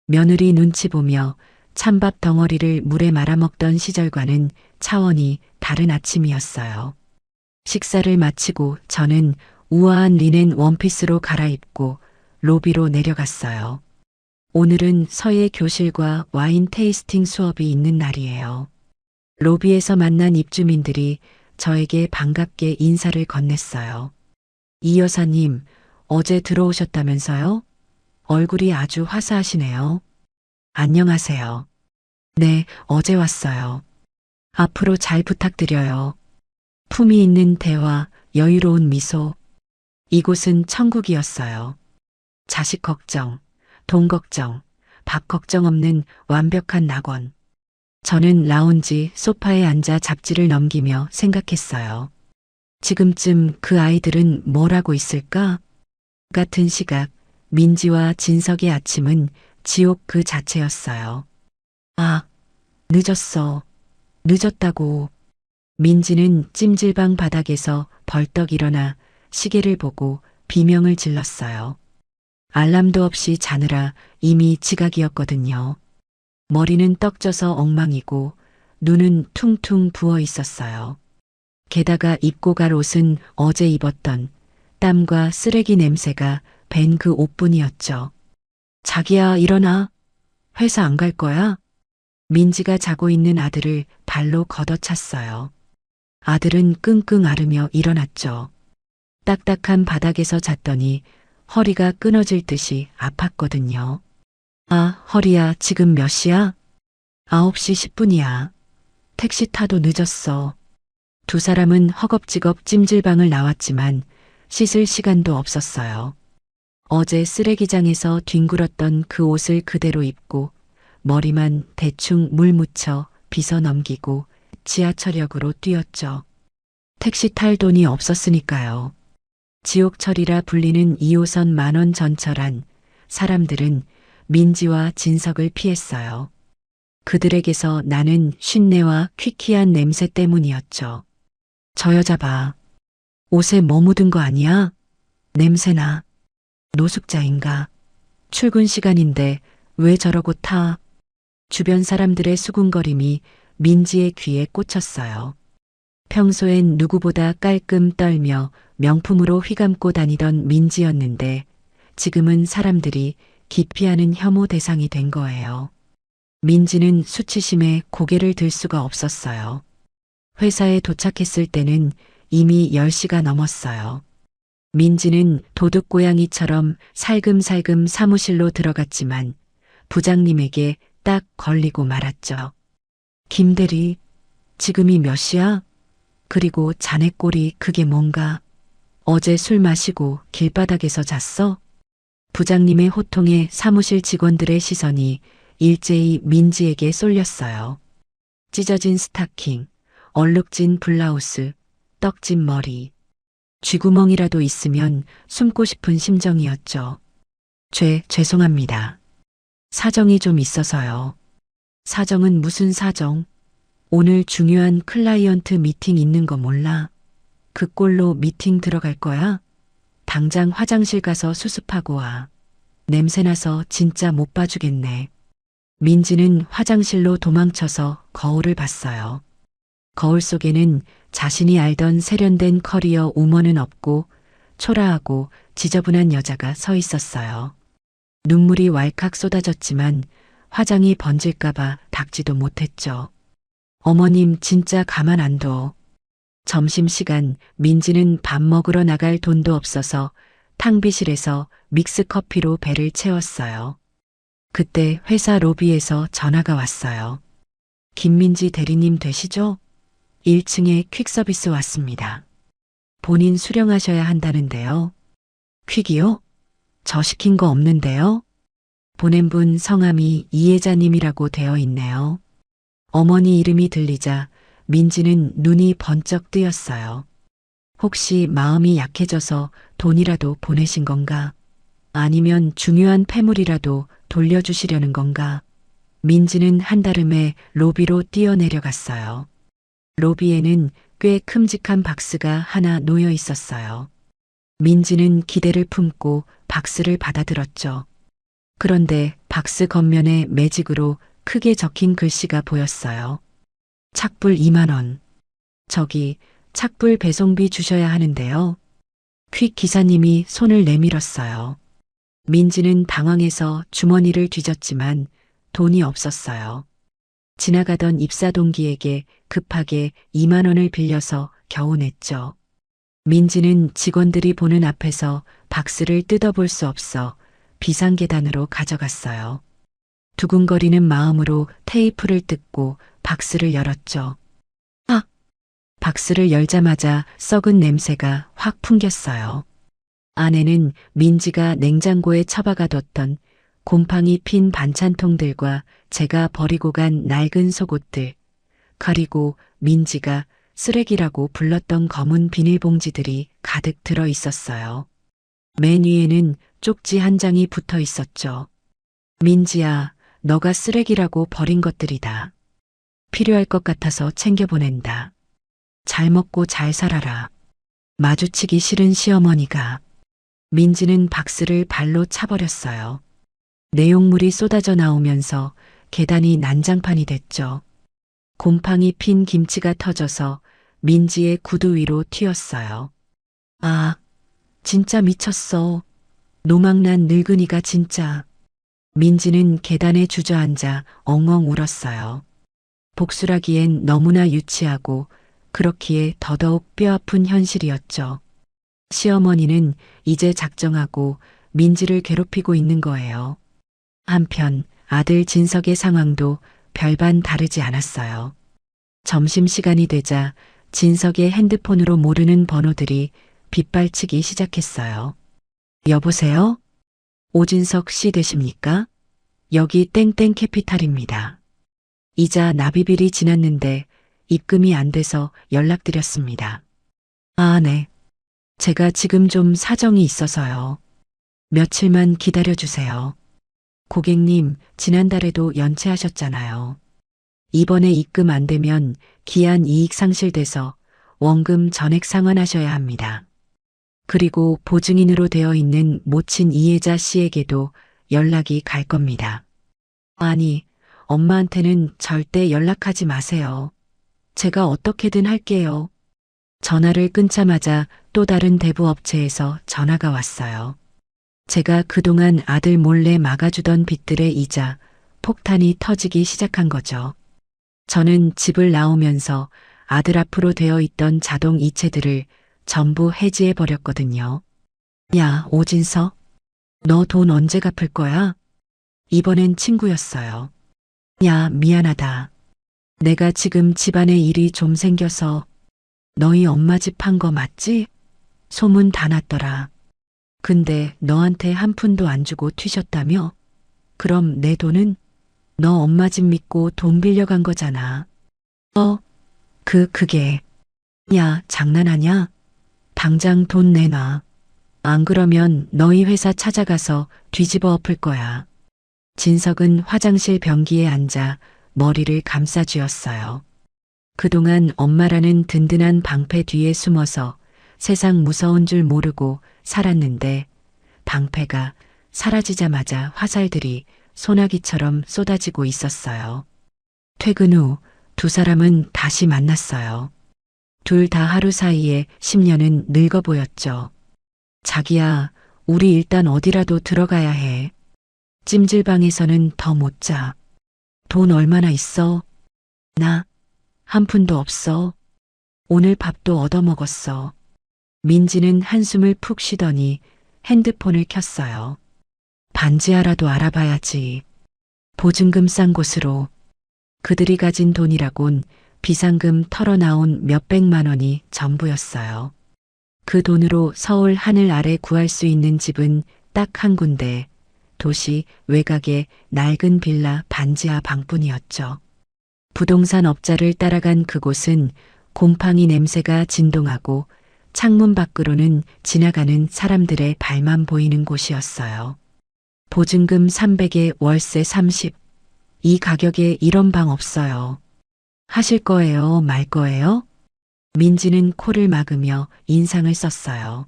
며느리 눈치 보며 찬밥 덩어리를 물에 말아먹던 시절과는 차원이 다른 아침이었어요. 식사를 마치고 저는 우아한 리넨 원피스로 갈아입고 로비로 내려갔어요. 오늘은 서예 교실과 와인 테이스팅 수업이 있는 날이에요. 로비에서 만난 입주민들이 저에게 반갑게 인사를 건넸어요. 이 여사님, 어제 들어오셨다면서요? 얼굴이 아주 화사하시네요. 안녕하세요. 네, 어제 왔어요. 앞으로 잘 부탁드려요. 품위 있는 대화, 여유로운 미소. 이곳은 천국이었어요. 자식 걱정, 돈 걱정, 밥 걱정 없는 완벽한 낙원. 저는 라운지 소파에 앉아 잡지를 넘기며 생각했어요. 지금쯤 그 아이들은 뭘 하고 있을까? 같은 시각, 민지와 진석의 아침은 지옥 그 자체였어요. 아, 늦었어. 늦었다고. 민지는 찜질방 바닥에서 벌떡 일어나 시계를 보고 비명을 질렀어요. 알람도 없이 자느라 이미 지각이었거든요. 머리는 떡져서 엉망이고 눈은 퉁퉁 부어 있었어요. 게다가 입고 갈 옷은 어제 입었던 땀과 쓰레기 냄새가 밴 그 옷뿐이었죠. 자기야, 일어나. 회사 안 갈 거야? 민지가 자고 있는 아들을 발로 걷어찼어요. 아들은 끙끙 앓으며 일어났죠. 딱딱한 바닥에서 잤더니 허리가 끊어질 듯이 아팠거든요. 아, 허리야, 지금 몇 시야? 9시 10분이야. 택시 타도 늦었어. 두 사람은 허겁지겁 찜질방을 나왔지만 씻을 시간도 없었어요. 어제 쓰레기장에서 뒹굴었던 그 옷을 그대로 입고 머리만 대충 물 묻혀 빗어 넘기고 지하철역으로 뛰었죠. 택시 탈 돈이 없었으니까요. 지옥철이라 불리는 2호선 만원 전철 안 사람들은 민지와 진석을 피했어요. 그들에게서 나는 쉰내와 퀴퀴한 냄새 때문이었죠. 저 여자 봐. 옷에 뭐 묻은 거 아니야? 냄새나. 노숙자인가? 출근 시간인데 왜 저러고 타? 주변 사람들의 수군거림이 민지의 귀에 꽂혔어요. 평소엔 누구보다 깔끔 떨며 명품으로 휘감고 다니던 민지였는데 지금은 사람들이 기피하는 혐오 대상이 된 거예요. 민지는 수치심에 고개를 들 수가 없었어요. 회사에 도착했을 때는 이미 10시가 넘었어요. 민지는 도둑고양이처럼 살금살금 사무실로 들어갔지만 부장님에게 딱 걸리고 말았죠. 김대리, 지금이 몇 시야? 그리고 자네 꼴이 그게 뭔가? 어제 술 마시고 길바닥에서 잤어? 부장님의 호통에 사무실 직원들의 시선이 일제히 민지에게 쏠렸어요. 찢어진 스타킹, 얼룩진 블라우스, 떡진 머리. 쥐구멍이라도 있으면 숨고 싶은 심정이었죠. 죄송합니다. 사정이 좀 있어서요. 사정은 무슨 사정? 오늘 중요한 클라이언트 미팅 있는 거 몰라? 그 꼴로 미팅 들어갈 거야? 당장 화장실 가서 수습하고 와. 냄새나서 진짜 못 봐주겠네. 민지는 화장실로 도망쳐서 거울을 봤어요. 거울 속에는 자신이 알던 세련된 커리어 우먼은 없고 초라하고 지저분한 여자가 서 있었어요. 눈물이 왈칵 쏟아졌지만 화장이 번질까봐 닦지도 못했죠. 어머님 진짜 가만 안 둬. 점심시간 민지는 밥 먹으러 나갈 돈도 없어서 탕비실에서 믹스커피로 배를 채웠어요. 그때 회사 로비에서 전화가 왔어요. 김민지 대리님 되시죠? 1층에 퀵서비스 왔습니다. 본인 수령하셔야 한다는데요. 퀵이요? 저 시킨 거 없는데요? 보낸 분 성함이 이혜자님이라고 되어 있네요. 어머니 이름이 들리자 민지는 눈이 번쩍 뜨였어요. 혹시 마음이 약해져서 돈이라도 보내신 건가? 아니면 중요한 폐물이라도 돌려주시려는 건가? 민지는 한달음에 로비로 뛰어내려갔어요. 로비에는 꽤 큼직한 박스가 하나 놓여 있었어요. 민지는 기대를 품고 박스를 받아들었죠. 그런데 박스 겉면에 매직으로 크게 적힌 글씨가 보였어요. 착불 2만 원. 저기 착불 배송비 주셔야 하는데요. 퀵 기사님이 손을 내밀었어요. 민지는 당황해서 주머니를 뒤졌지만 돈이 없었어요. 지나가던 입사 동기에게 급하게 2만 원을 빌려서 겨우 냈죠. 민지는 직원들이 보는 앞에서 박스를 뜯어볼 수 없어 비상계단으로 가져갔어요. 두근거리는 마음으로 테이프를 뜯고 박스를 열었죠. 아! 박스를 열자마자 썩은 냄새가 확 풍겼어요. 안에는 민지가 냉장고에 처박아뒀던 곰팡이 핀 반찬통들과 제가 버리고 간 낡은 속옷들, 그리고 민지가 쓰레기라고 불렀던 검은 비닐봉지들이 가득 들어 있었어요. 맨 위에는 쪽지 한 장이 붙어 있었죠. 민지야, 너가 쓰레기라고 버린 것들이다. 필요할 것 같아서 챙겨보낸다. 잘 먹고 잘 살아라. 마주치기 싫은 시어머니가. 민지는 박스를 발로 차버렸어요. 내용물이 쏟아져 나오면서 계단이 난장판이 됐죠. 곰팡이 핀 김치가 터져서 민지의 구두 위로 튀었어요. 아, 진짜 미쳤어. 노망난 늙은이가 진짜. 민지는 계단에 주저앉아 엉엉 울었어요. 복수라기엔 너무나 유치하고 그렇기에 더더욱 뼈아픈 현실이었죠. 시어머니는 이제 작정하고 민지를 괴롭히고 있는 거예요. 한편 아들 진석의 상황도 별반 다르지 않았어요. 점심시간이 되자 진석의 핸드폰으로 모르는 번호들이 빗발치기 시작했어요. 여보세요? 오진석 씨 되십니까? 여기 땡땡 캐피탈입니다. 이자 납입일이 지났는데 입금이 안 돼서 연락드렸습니다. 아, 네. 제가 지금 좀 사정이 있어서요. 며칠만 기다려주세요. 고객님, 지난달에도 연체하셨잖아요. 이번에 입금 안 되면 기한 이익 상실돼서 원금 전액 상환하셔야 합니다. 그리고 보증인으로 되어 있는 모친 이혜자 씨에게도 연락이 갈 겁니다. 아니, 엄마한테는 절대 연락하지 마세요. 제가 어떻게든 할게요. 전화를 끊자마자 또 다른 대부업체에서 전화가 왔어요. 제가 그동안 아들 몰래 막아주던 빚들의 이자, 폭탄이 터지기 시작한 거죠. 저는 집을 나오면서 아들 앞으로 되어 있던 자동 이체들을 전부 해지해 버렸거든요. 야, 오진석. 너 돈 언제 갚을 거야? 이번엔 친구였어요. 야, 미안하다. 내가 지금 집안에 일이 좀 생겨서. 너희 엄마 집 판 거 맞지? 소문 다 났더라. 근데 너한테 한 푼도 안 주고 튀셨다며? 그럼 내 돈은? 너 엄마 집 믿고 돈 빌려간 거잖아. 그게. 야, 장난하냐? 당장 돈 내놔. 안 그러면 너희 회사 찾아가서 뒤집어 엎을 거야. 진석은 화장실 변기에 앉아 머리를 감싸쥐었어요. 그동안 엄마라는 든든한 방패 뒤에 숨어서 세상 무서운 줄 모르고 살았는데 방패가 사라지자마자 화살들이 소나기처럼 쏟아지고 있었어요. 퇴근 후 두 사람은 다시 만났어요. 둘 다 하루 사이에 10년은 늙어 보였죠. 자기야, 우리 일단 어디라도 들어가야 해. 찜질방에서는 더 못 자. 돈 얼마나 있어? 나 한 푼도 없어. 오늘 밥도 얻어먹었어. 민지는 한숨을 푹 쉬더니 핸드폰을 켰어요. 반지하라도 알아봐야지. 보증금 싼 곳으로. 그들이 가진 돈이라곤 비상금 털어나온 몇백만 원이 전부였어요. 그 돈으로 서울 하늘 아래 구할 수 있는 집은 딱 한 군데, 도시 외곽의 낡은 빌라 반지하 방뿐이었죠. 부동산 업자를 따라간 그곳은 곰팡이 냄새가 진동하고 창문 밖으로는 지나가는 사람들의 발만 보이는 곳이었어요. 보증금 300에 월세 30. 이 가격에 이런 방 없어요. 하실 거예요, 말 거예요? 민지는 코를 막으며 인상을 썼어요.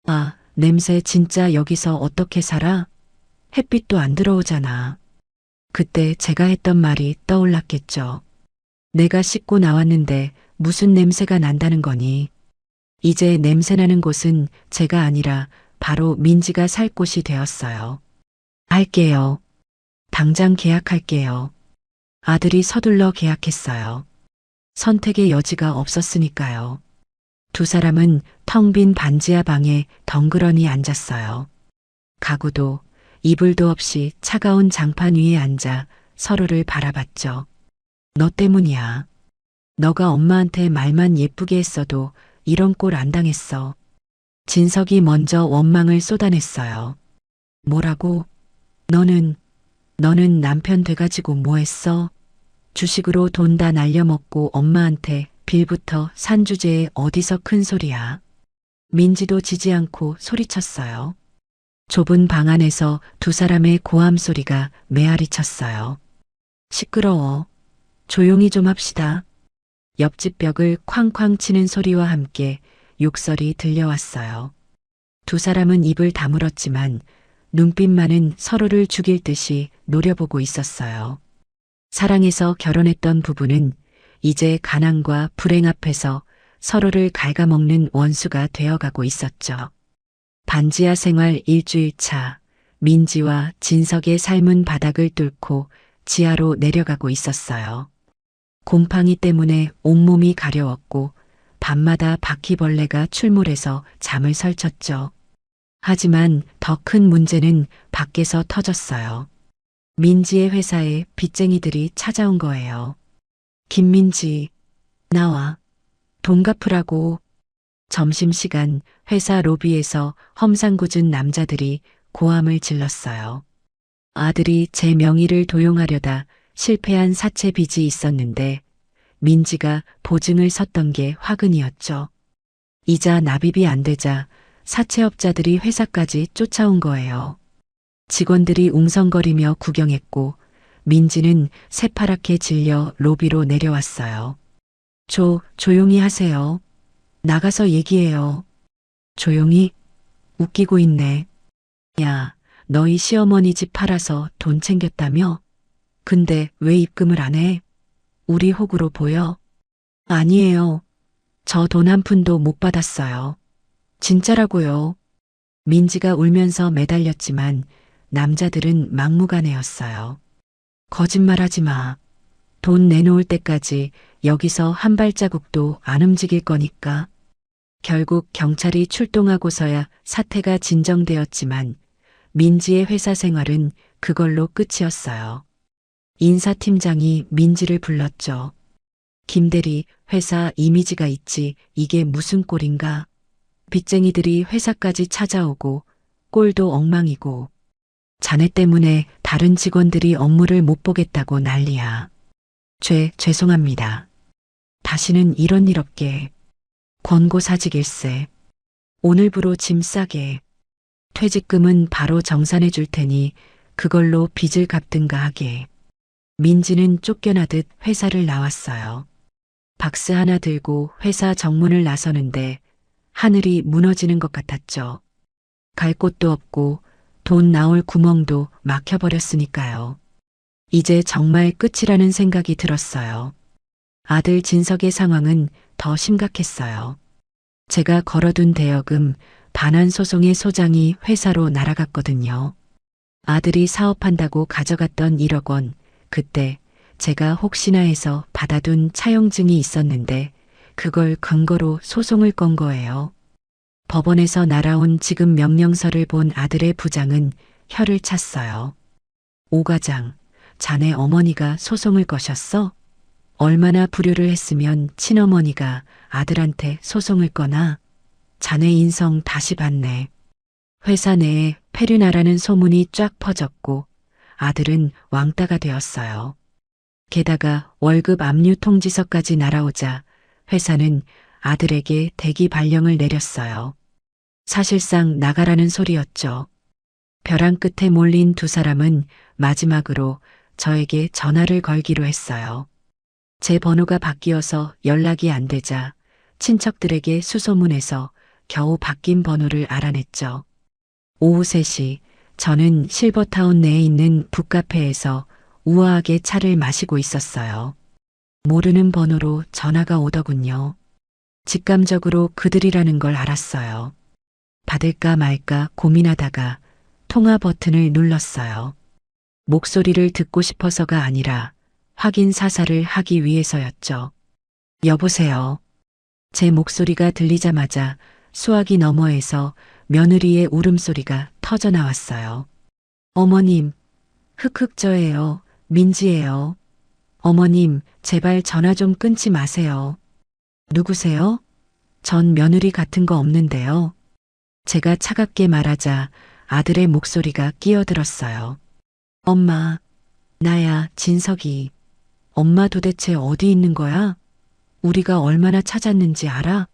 아, 냄새 진짜 여기서 어떻게 살아? 햇빛도 안 들어오잖아. 그때 제가 했던 말이 떠올랐겠죠. 내가 씻고 나왔는데 무슨 냄새가 난다는 거니? 이제 냄새나는 곳은 제가 아니라 바로 민지가 살 곳이 되었어요. 할게요. 당장 계약할게요. 아들이 서둘러 계약했어요. 선택의 여지가 없었으니까요. 두 사람은 텅 빈 반지하 방에 덩그러니 앉았어요. 가구도 이불도 없이 차가운 장판 위에 앉아 서로를 바라봤죠. 너 때문이야. 너가 엄마한테 말만 예쁘게 했어도 이런 꼴 안 당했어. 진석이 먼저 원망을 쏟아냈어요. 뭐라고? 너는 남편 돼가지고 뭐 했어? 주식으로 돈 다 날려먹고 엄마한테 빌부터 산 주제에 어디서 큰 소리야. 민지도 지지 않고 소리쳤어요. 좁은 방 안에서 두 사람의 고함 소리가 메아리 쳤어요. 시끄러워. 조용히 좀 합시다. 옆집 벽을 쾅쾅 치는 소리와 함께 욕설이 들려왔어요. 두 사람은 입을 다물었지만 눈빛만은 서로를 죽일 듯이 노려보고 있었어요. 사랑해서 결혼했던 부부는 이제 가난과 불행 앞에서 서로를 갉아먹는 원수가 되어가고 있었죠. 반지하 생활 일주일 차, 민지와 진석의 삶은 바닥을 뚫고 지하로 내려가고 있었어요. 곰팡이 때문에 온몸이 가려웠고 밤마다 바퀴벌레가 출몰해서 잠을 설쳤죠. 하지만 더 큰 문제는 밖에서 터졌어요. 민지의 회사에 빚쟁이들이 찾아온 거예요. 김민지, 나와. 돈 갚으라고. 점심시간 회사 로비에서 험상궂은 남자들이 고함을 질렀어요. 아들이 제 명의를 도용하려다 실패한 사채 빚이 있었는데 민지가 보증을 섰던 게 화근이었죠. 이자 납입이 안 되자 사채업자들이 회사까지 쫓아온 거예요. 직원들이 웅성거리며 구경했고 민지는 새파랗게 질려 로비로 내려왔어요. 조용히 하세요. 나가서 얘기해요. 조용히? 웃기고 있네. 야, 너희 시어머니 집 팔아서 돈 챙겼다며? 근데 왜 입금을 안 해? 우리 호구로 보여? 아니에요. 저 돈 한 푼도 못 받았어요. 진짜라고요. 민지가 울면서 매달렸지만 남자들은 막무가내였어요. 거짓말하지 마. 돈 내놓을 때까지 여기서 한 발자국도 안 움직일 거니까. 결국 경찰이 출동하고서야 사태가 진정되었지만 민지의 회사 생활은 그걸로 끝이었어요. 인사팀장이 민지를 불렀죠. 김대리, 회사 이미지가 있지 이게 무슨 꼴인가. 빚쟁이들이 회사까지 찾아오고 꼴도 엉망이고 자네 때문에 다른 직원들이 업무를 못 보겠다고 난리야. 죄송합니다. 다시는 이런 일 없게. 권고사직일세. 오늘부로 짐 싸게. 퇴직금은 바로 정산해 줄 테니 그걸로 빚을 갚든가 하게. 민지는 쫓겨나듯 회사를 나왔어요. 박스 하나 들고 회사 정문을 나서는데 하늘이 무너지는 것 같았죠. 갈 곳도 없고 돈 나올 구멍도 막혀버렸으니까요. 이제 정말 끝이라는 생각이 들었어요. 아들 진석의 상황은 더 심각했어요. 제가 걸어둔 대여금 반환 소송의 소장이 회사로 날아갔거든요. 아들이 사업한다고 가져갔던 1억 원, 그때 제가 혹시나 해서 받아둔 차용증이 있었는데 그걸 근거로 소송을 건 거예요. 법원에서 날아온 지급 명령서를 본 아들의 부장은 혀를 찼어요. 오 과장, 자네 어머니가 소송을 거셨어? 얼마나 불효를 했으면 친어머니가 아들한테 소송을 거나. 자네 인성 다시 봤네. 회사 내에 폐륜하라는 소문이 쫙 퍼졌고 아들은 왕따가 되었어요. 게다가 월급 압류 통지서까지 날아오자 회사는 아들에게 대기 발령을 내렸어요. 사실상 나가라는 소리였죠. 벼랑 끝에 몰린 두 사람은 마지막으로 저에게 전화를 걸기로 했어요. 제 번호가 바뀌어서 연락이 안 되자 친척들에게 수소문해서 겨우 바뀐 번호를 알아냈죠. 오후 3시 저는 실버타운 내에 있는 북카페에서 우아하게 차를 마시고 있었어요. 모르는 번호로 전화가 오더군요. 직감적으로 그들이라는 걸 알았어요. 받을까 말까 고민하다가 통화 버튼을 눌렀어요. 목소리를 듣고 싶어서가 아니라 확인 사살을 하기 위해서였죠. 여보세요. 제 목소리가 들리자마자 수화기 너머에서 며느리의 울음소리가 터져 나왔어요. 어머님, 흑흑 저예요. 민지예요. 어머님, 제발 전화 좀 끊지 마세요. 누구세요? 전 며느리 같은 거 없는데요. 제가 차갑게 말하자 아들의 목소리가 끼어들었어요. 엄마, 나야, 진석이. 엄마 도대체 어디 있는 거야? 우리가 얼마나 찾았는지 알아?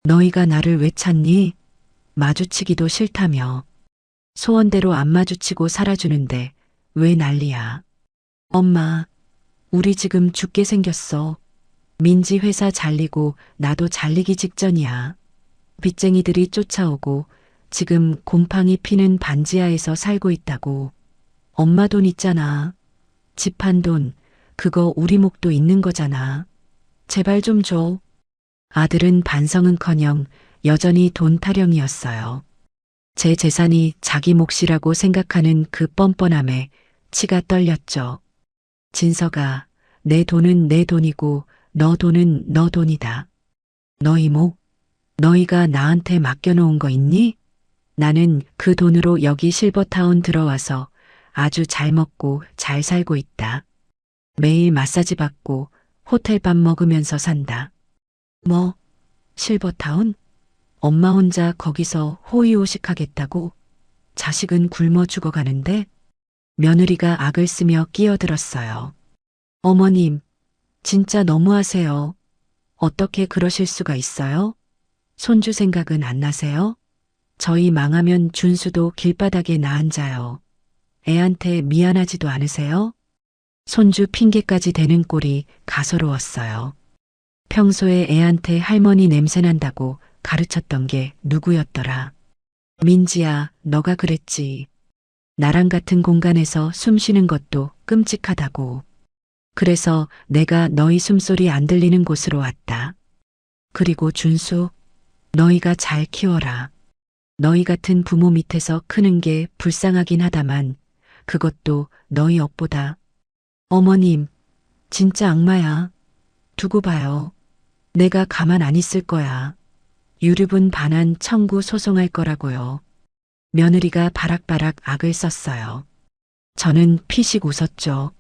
너희가 나를 왜 찾니? 마주치기도 싫다며. 소원대로 안 마주치고 살아주는데 왜 난리야? 엄마, 우리 지금 죽게 생겼어. 민지 회사 잘리고 나도 잘리기 직전이야. 빚쟁이들이 쫓아오고 지금 곰팡이 피는 반지하에서 살고 있다고. 엄마 돈 있잖아. 집 한 돈, 그거 우리 목도 있는 거잖아. 제발 좀 줘. 아들은 반성은커녕 여전히 돈 타령이었어요. 제 재산이 자기 몫이라고 생각하는 그 뻔뻔함에 치가 떨렸죠. 진서가, 내 돈은 내 돈이고 너 돈은 너 돈이다. 너희 목, 너희가 나한테 맡겨놓은 거 있니? 나는 그 돈으로 여기 실버타운 들어와서 아주 잘 먹고 잘 살고 있다. 매일 마사지 받고 호텔 밥 먹으면서 산다. 뭐, 실버타운? 엄마 혼자 거기서 호의호식하겠다고? 자식은 굶어 죽어가는데? 며느리가 악을 쓰며 끼어들었어요. 어머님, 진짜 너무하세요. 어떻게 그러실 수가 있어요? 손주 생각은 안 나세요? 저희 망하면 준수도 길바닥에 나앉아요. 애한테 미안하지도 않으세요? 손주 핑계까지 대는 꼴이 가소로웠어요. 평소에 애한테 할머니 냄새난다고 가르쳤던 게 누구였더라. 민지야, 너가 그랬지. 나랑 같은 공간에서 숨 쉬는 것도 끔찍하다고. 그래서 내가 너희 숨소리 안 들리는 곳으로 왔다. 그리고 준수, 너희가 잘 키워라. 너희 같은 부모 밑에서 크는 게 불쌍하긴 하다만 그것도 너희 업보다. 어머님, 진짜 악마야. 두고 봐요. 내가 가만 안 있을 거야. 유류분 반환 청구 소송할 거라고요. 며느리가 바락바락 악을 썼어요. 저는 피식 웃었죠.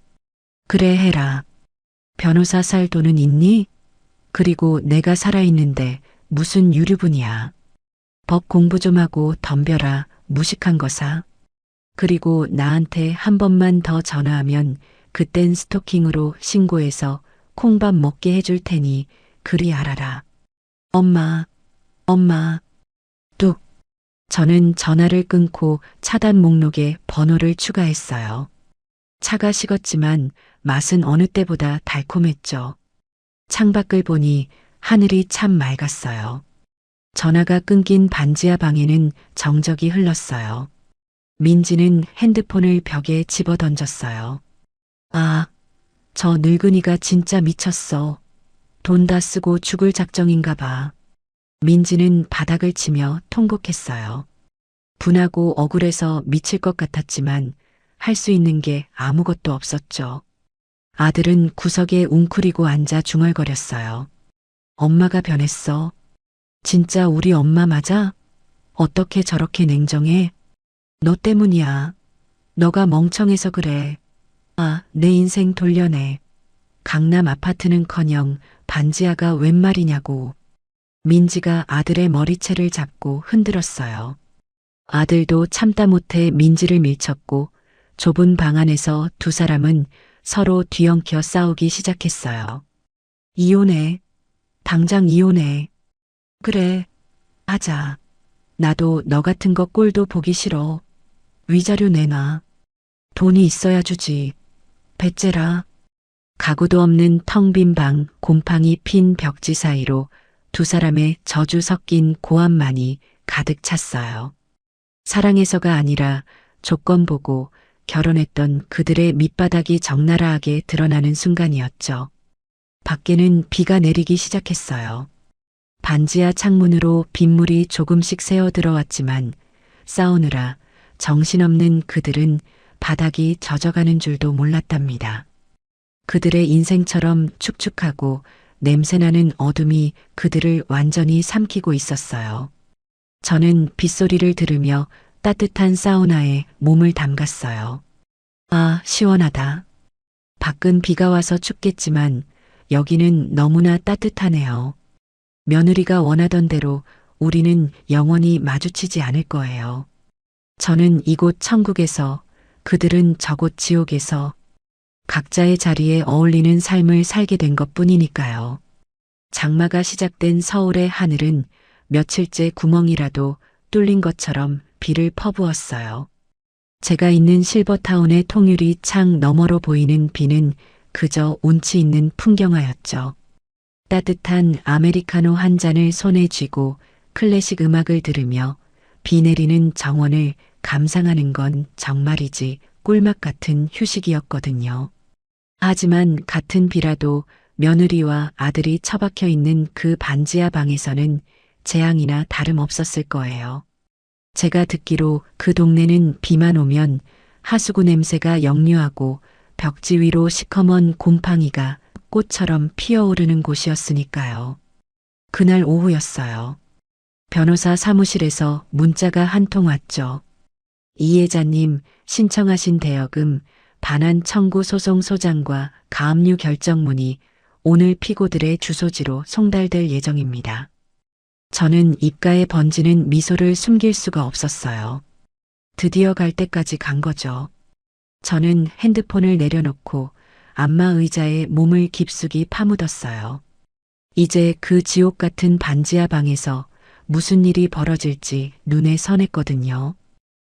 그래 해라. 변호사 살 돈은 있니? 그리고 내가 살아있는데 무슨 유류분이야. 법 공부 좀 하고 덤벼라, 무식한 거사. 그리고 나한테 한 번만 더 전화하면 그땐 스토킹으로 신고해서 콩밥 먹게 해줄 테니 그리 알아라. 엄마, 뚝. 저는 전화를 끊고 차단 목록에 번호를 추가했어요. 차가 식었지만 맛은 어느 때보다 달콤했죠. 창밖을 보니 하늘이 참 맑았어요. 전화가 끊긴 반지하 방에는 정적이 흘렀어요. 민지는 핸드폰을 벽에 집어던졌어요. 아, 저 늙은이가 진짜 미쳤어. 돈 다 쓰고 죽을 작정인가 봐. 민지는 바닥을 치며 통곡했어요. 분하고 억울해서 미칠 것 같았지만 할 수 있는 게 아무것도 없었죠. 아들은 구석에 웅크리고 앉아 중얼거렸어요. 엄마가 변했어. 진짜 우리 엄마 맞아? 어떻게 저렇게 냉정해? 너 때문이야. 너가 멍청해서 그래. 아, 내 인생 돌려내. 강남 아파트는커녕 반지하가 웬 말이냐고. 민지가 아들의 머리채를 잡고 흔들었어요. 아들도 참다 못해 민지를 밀쳤고 좁은 방 안에서 두 사람은 서로 뒤엉켜 싸우기 시작했어요. 이혼해. 당장 이혼해. 그래. 하자. 나도 너 같은 거 꼴도 보기 싫어. 위자료 내놔. 돈이 있어야 주지. 배째라. 가구도 없는 텅 빈 방, 곰팡이 핀 벽지 사이로 두 사람의 저주 섞인 고함만이 가득 찼어요. 사랑해서가 아니라 조건 보고 결혼했던 그들의 밑바닥이 적나라하게 드러나는 순간이었죠. 밖에는 비가 내리기 시작했어요. 반지하 창문으로 빗물이 조금씩 새어 들어왔지만 싸우느라 정신없는 그들은 바닥이 젖어가는 줄도 몰랐답니다. 그들의 인생처럼 축축하고 냄새나는 어둠이 그들을 완전히 삼키고 있었어요. 저는 빗소리를 들으며 따뜻한 사우나에 몸을 담갔어요. 아, 시원하다. 밖은 비가 와서 춥겠지만 여기는 너무나 따뜻하네요. 며느리가 원하던 대로 우리는 영원히 마주치지 않을 거예요. 저는 이곳 천국에서, 그들은 저곳 지옥에서 각자의 자리에 어울리는 삶을 살게 된 것뿐이니까요. 장마가 시작된 서울의 하늘은 며칠째 구멍이라도 뚫린 것처럼 비를 퍼부었어요. 제가 있는 실버타운의 통유리 창 너머로 보이는 비는 그저 운치 있는 풍경화였죠. 따뜻한 아메리카노 한 잔을 손에 쥐고 클래식 음악을 들으며 비 내리는 정원을 감상하는 건 정말이지 꿀맛 같은 휴식이었거든요. 하지만 같은 비라도 며느리와 아들이 처박혀 있는 그 반지하 방에서는 재앙이나 다름없었을 거예요. 제가 듣기로 그 동네는 비만 오면 하수구 냄새가 역류하고 벽지 위로 시커먼 곰팡이가 꽃처럼 피어오르는 곳이었으니까요. 그날 오후였어요. 변호사 사무실에서 문자가 한 통 왔죠. 이혜자님 신청하신 대여금 반환 청구 소송 소장과 가압류 결정문이 오늘 피고들의 주소지로 송달될 예정입니다. 저는 입가에 번지는 미소를 숨길 수가 없었어요. 드디어 갈 때까지 간 거죠. 저는 핸드폰을 내려놓고 안마 의자에 몸을 깊숙이 파묻었어요. 이제 그 지옥 같은 반지하 방에서 무슨 일이 벌어질지 눈에 선했거든요.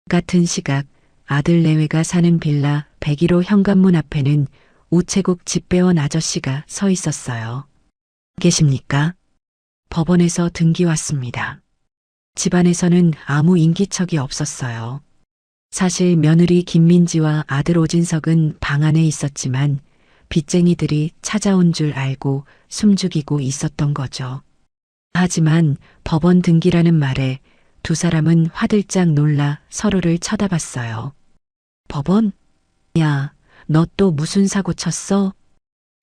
같은 시각 아들 내외가 사는 빌라 101호 현관문 앞에는 우체국 집배원 아저씨가 서 있었어요. 계십니까? 법원에서 등기 왔습니다. 집안에서는 아무 인기척이 없었어요. 사실 며느리 김민지와 아들 오진석은 방 안에 있었지만 빚쟁이들이 찾아온 줄 알고 숨죽이고 있었던 거죠. 하지만 법원 등기라는 말에 두 사람은 화들짝 놀라 서로를 쳐다봤어요. 법원? 야, 너 또 무슨 사고 쳤어?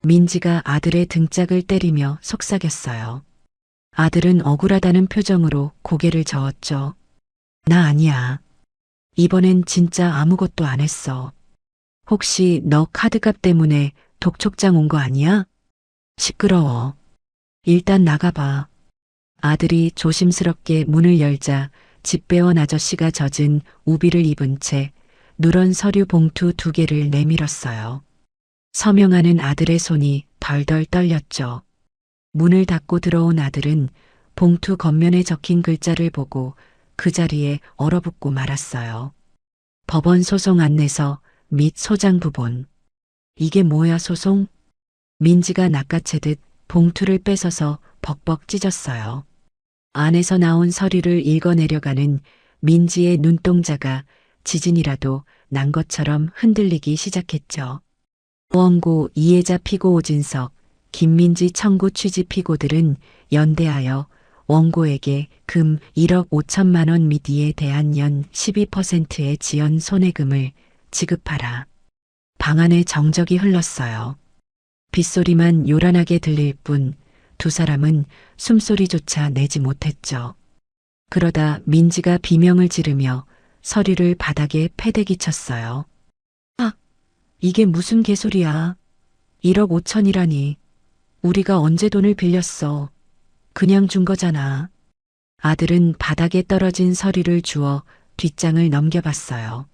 민지가 아들의 등짝을 때리며 속삭였어요. 아들은 억울하다는 표정으로 고개를 저었죠. 나 아니야. 이번엔 진짜 아무것도 안 했어. 혹시 너 카드값 때문에 독촉장 온 거 아니야? 시끄러워. 일단 나가봐. 아들이 조심스럽게 문을 열자 집배원 아저씨가 젖은 우비를 입은 채 누런 서류 봉투 2개를 내밀었어요. 서명하는 아들의 손이 덜덜 떨렸죠. 문을 닫고 들어온 아들은 봉투 겉면에 적힌 글자를 보고 그 자리에 얼어붙고 말았어요. 법원 소송 안내서 및 소장 부본. 이게 뭐야 소송? 민지가 낚아채듯 봉투를 뺏어서 벅벅 찢었어요. 안에서 나온 서류를 읽어내려가는 민지의 눈동자가 지진이라도 난 것처럼 흔들리기 시작했죠. 원고 이혜자 피고 오진석, 김민지 청구 취지 피고들은 연대하여 원고에게 금 1억 5천만 원 및 이에 대한 연 12%의 지연 손해금을 지급하라. 방 안에 정적이 흘렀어요. 빗소리만 요란하게 들릴 뿐 두 사람은 숨소리조차 내지 못했죠. 그러다 민지가 비명을 지르며 서류를 바닥에 패대기 쳤어요. 아, 이게 무슨 개소리야. 1억 5천이라니. 우리가 언제 돈을 빌렸어. 그냥 준 거잖아. 아들은 바닥에 떨어진 서류를 주워 뒷장을 넘겨봤어요.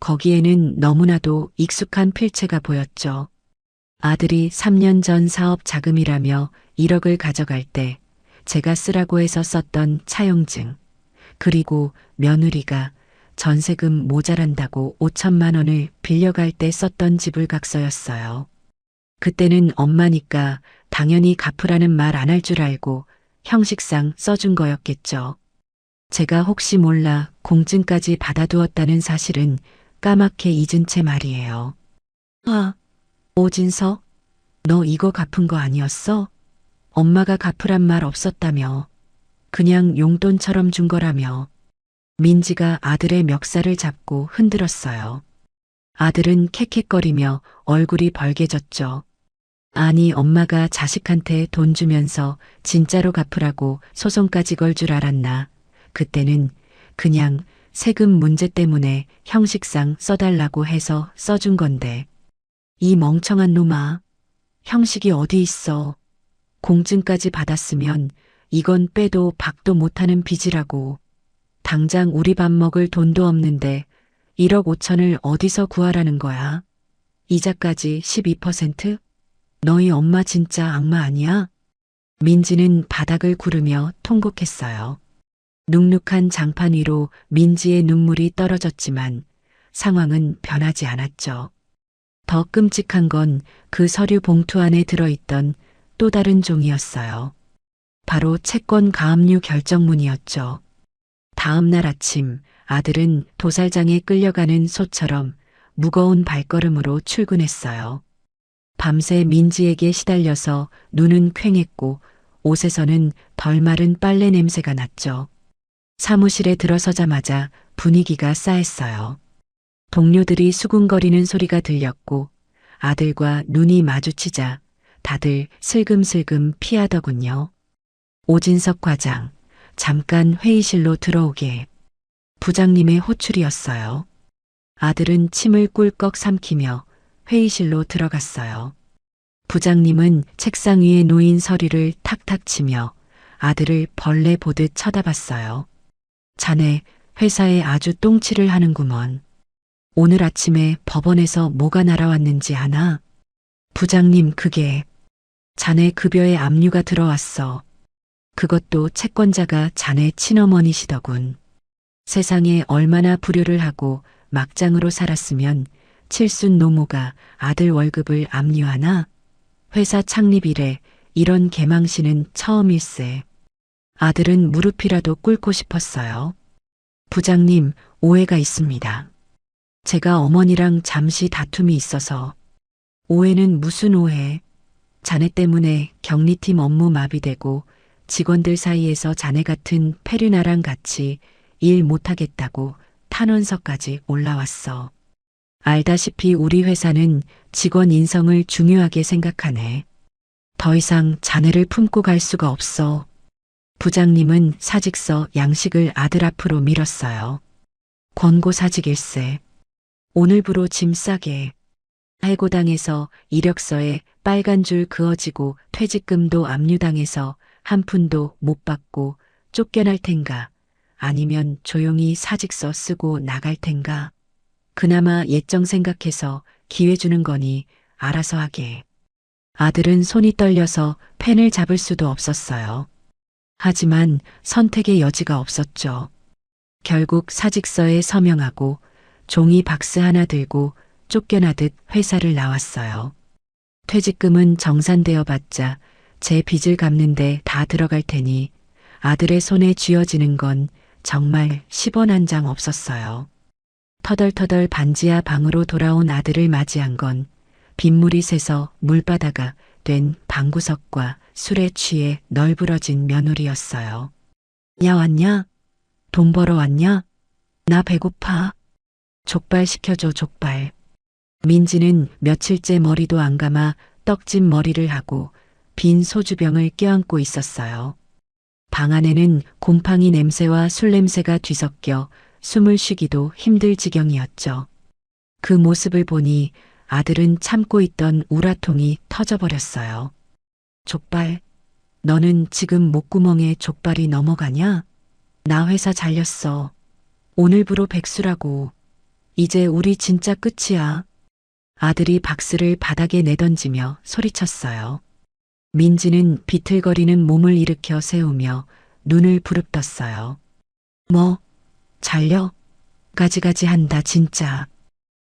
거기에는 너무나도 익숙한 필체가 보였죠. 아들이 3년 전 사업 자금이라며 1억을 가져갈 때 제가 쓰라고 해서 썼던 차용증, 그리고 며느리가 전세금 모자란다고 5천만 원을 빌려갈 때 썼던 지불각서였어요. 그때는 엄마니까 당연히 갚으라는 말 안 할 줄 알고 형식상 써준 거였겠죠. 제가 혹시 몰라 공증까지 받아두었다는 사실은 까맣게 잊은 채 말이에요. 아, 오진석, 너 이거 갚은 거 아니었어? 엄마가 갚으란 말 없었다며. 그냥 용돈처럼 준 거라며. 민지가 아들의 멱살을 잡고 흔들었어요. 아들은 캑캑거리며 얼굴이 벌개졌죠. 아니 엄마가 자식한테 돈 주면서 진짜로 갚으라고 소송까지 걸 줄 알았나. 그때는 그냥 세금 문제 때문에 형식상 써달라고 해서 써준 건데. 이 멍청한 놈아. 형식이 어디 있어. 공증까지 받았으면 이건 빼도 박도 못하는 빚이라고. 당장 우리 밥 먹을 돈도 없는데 1억 5천을 어디서 구하라는 거야. 이자까지 12%? 너희 엄마 진짜 악마 아니야? 민지는 바닥을 구르며 통곡했어요. 눅눅한 장판 위로 민지의 눈물이 떨어졌지만 상황은 변하지 않았죠. 더 끔찍한 건 그 서류 봉투 안에 들어있던 또 다른 종이었어요. 바로 채권 가압류 결정문이었죠. 다음 날 아침 아들은 도살장에 끌려가는 소처럼 무거운 발걸음으로 출근했어요. 밤새 민지에게 시달려서 눈은 퀭했고 옷에서는 덜 마른 빨래 냄새가 났죠. 사무실에 들어서자마자 분위기가 싸했어요. 동료들이 수군거리는 소리가 들렸고 아들과 눈이 마주치자 다들 슬금슬금 피하더군요. 오진석 과장, 잠깐 회의실로 들어오게. 부장님의 호출이었어요. 아들은 침을 꿀꺽 삼키며 회의실로 들어갔어요. 부장님은 책상 위에 놓인 서류를 탁탁 치며 아들을 벌레 보듯 쳐다봤어요. 자네 회사에 아주 똥칠을 하는구먼. 오늘 아침에 법원에서 뭐가 날아왔는지 아나? 부장님 그게 자네 급여에 압류가 들어왔어. 그것도 채권자가 자네 친어머니시더군. 세상에 얼마나 불효를 하고 막장으로 살았으면 칠순 노모가 아들 월급을 압류하나? 회사 창립 이래 이런 개망신은 처음일세. 아들은 무릎이라도 꿇고 싶었어요. 부장님, 오해가 있습니다. 제가 어머니랑 잠시 다툼이 있어서. 오해는 무슨 오해? 자네 때문에 격리팀 업무 마비되고 직원들 사이에서 자네 같은 페르나랑 같이 일 못하겠다고 탄원서까지 올라왔어. 알다시피 우리 회사는 직원 인성을 중요하게 생각하네. 더 이상 자네를 품고 갈 수가 없어. 부장님은 사직서 양식을 아들 앞으로 밀었어요. 권고사직일세. 오늘부로 짐 싸게. 해고당해서 이력서에 빨간 줄 그어지고 퇴직금도 압류당해서 한 푼도 못 받고 쫓겨날 텐가 아니면 조용히 사직서 쓰고 나갈 텐가. 그나마 예정 생각해서 기회 주는 거니 알아서 하게. 아들은 손이 떨려서 펜을 잡을 수도 없었어요. 하지만 선택의 여지가 없었죠. 결국 사직서에 서명하고 종이 박스 하나 들고 쫓겨나듯 회사를 나왔어요. 퇴직금은 정산되어 봤자 제 빚을 갚는데 다 들어갈 테니 아들의 손에 쥐어지는 건 정말 10원 한 장 없었어요. 터덜터덜 반지하 방으로 돌아온 아들을 맞이한 건 빗물이 새서 물바다가 된 방구석과 술에 취해 널브러진 며느리였어요. 야 왔냐? 돈 벌어 왔냐? 나 배고파. 족발 시켜줘 족발. 민지는 며칠째 머리도 안 감아 떡진 머리를 하고 빈 소주병을 껴안고 있었어요. 방 안에는 곰팡이 냄새와 술 냄새가 뒤섞여 숨을 쉬기도 힘들 지경이었죠. 그 모습을 보니 아들은 참고 있던 우라통이 터져버렸어요. 족발, 너는 지금 목구멍에 족발이 넘어가냐? 나 회사 잘렸어. 오늘부로 백수라고. 이제 우리 진짜 끝이야. 아들이 박스를 바닥에 내던지며 소리쳤어요. 민지는 비틀거리는 몸을 일으켜 세우며 눈을 부릅떴어요. 뭐? 잘려? 가지가지 한다 진짜.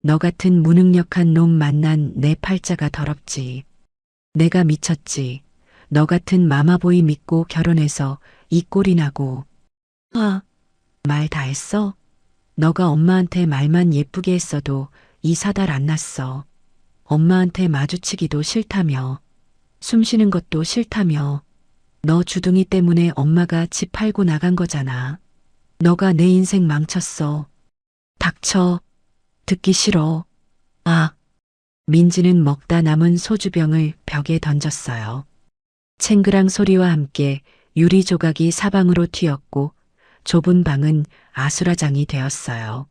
너 같은 무능력한 놈 만난 내 팔자가 더럽지. 내가 미쳤지. 너 같은 마마보이 믿고 결혼해서 이 꼴이 나고. 말 다 했어? 너가 엄마한테 말만 예쁘게 했어도 이 사달 안 났어. 엄마한테 마주치기도 싫다며. 숨 쉬는 것도 싫다며. 너 주둥이 때문에 엄마가 집 팔고 나간 거잖아. 너가 내 인생 망쳤어. 닥쳐. 듣기 싫어. 민지는 먹다 남은 소주병을 벽에 던졌어요. 챙그랑 소리와 함께 유리 조각이 사방으로 튀었고 좁은 방은 아수라장이 되었어요.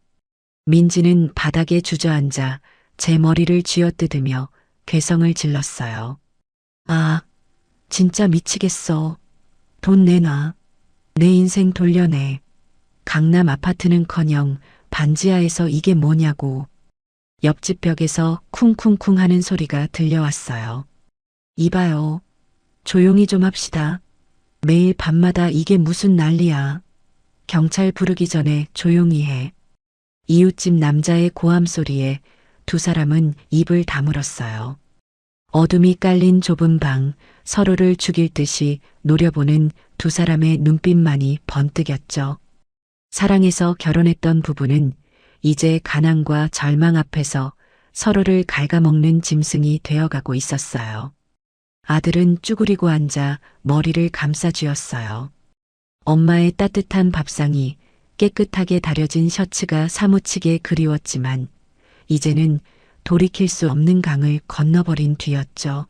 민지는 바닥에 주저앉아 제 머리를 쥐어뜯으며 괴성을 질렀어요. 진짜 미치겠어. 돈 내놔. 내 인생 돌려내. 강남 아파트는커녕 반지하에서 이게 뭐냐고. 옆집 벽에서 쿵쿵쿵 하는 소리가 들려왔어요. 이봐요. 조용히 좀 합시다. 매일 밤마다 이게 무슨 난리야. 경찰 부르기 전에 조용히 해. 이웃집 남자의 고함 소리에 두 사람은 입을 다물었어요. 어둠이 깔린 좁은 방, 서로를 죽일 듯이 노려보는 두 사람의 눈빛만이 번뜩였죠. 사랑해서 결혼했던 부부는 이제 가난과 절망 앞에서 서로를 갉아먹는 짐승이 되어가고 있었어요. 아들은 쭈그리고 앉아 머리를 감싸쥐었어요. 엄마의 따뜻한 밥상이, 깨끗하게 다려진 셔츠가 사무치게 그리웠지만 이제는 돌이킬 수 없는 강을 건너버린 뒤였죠.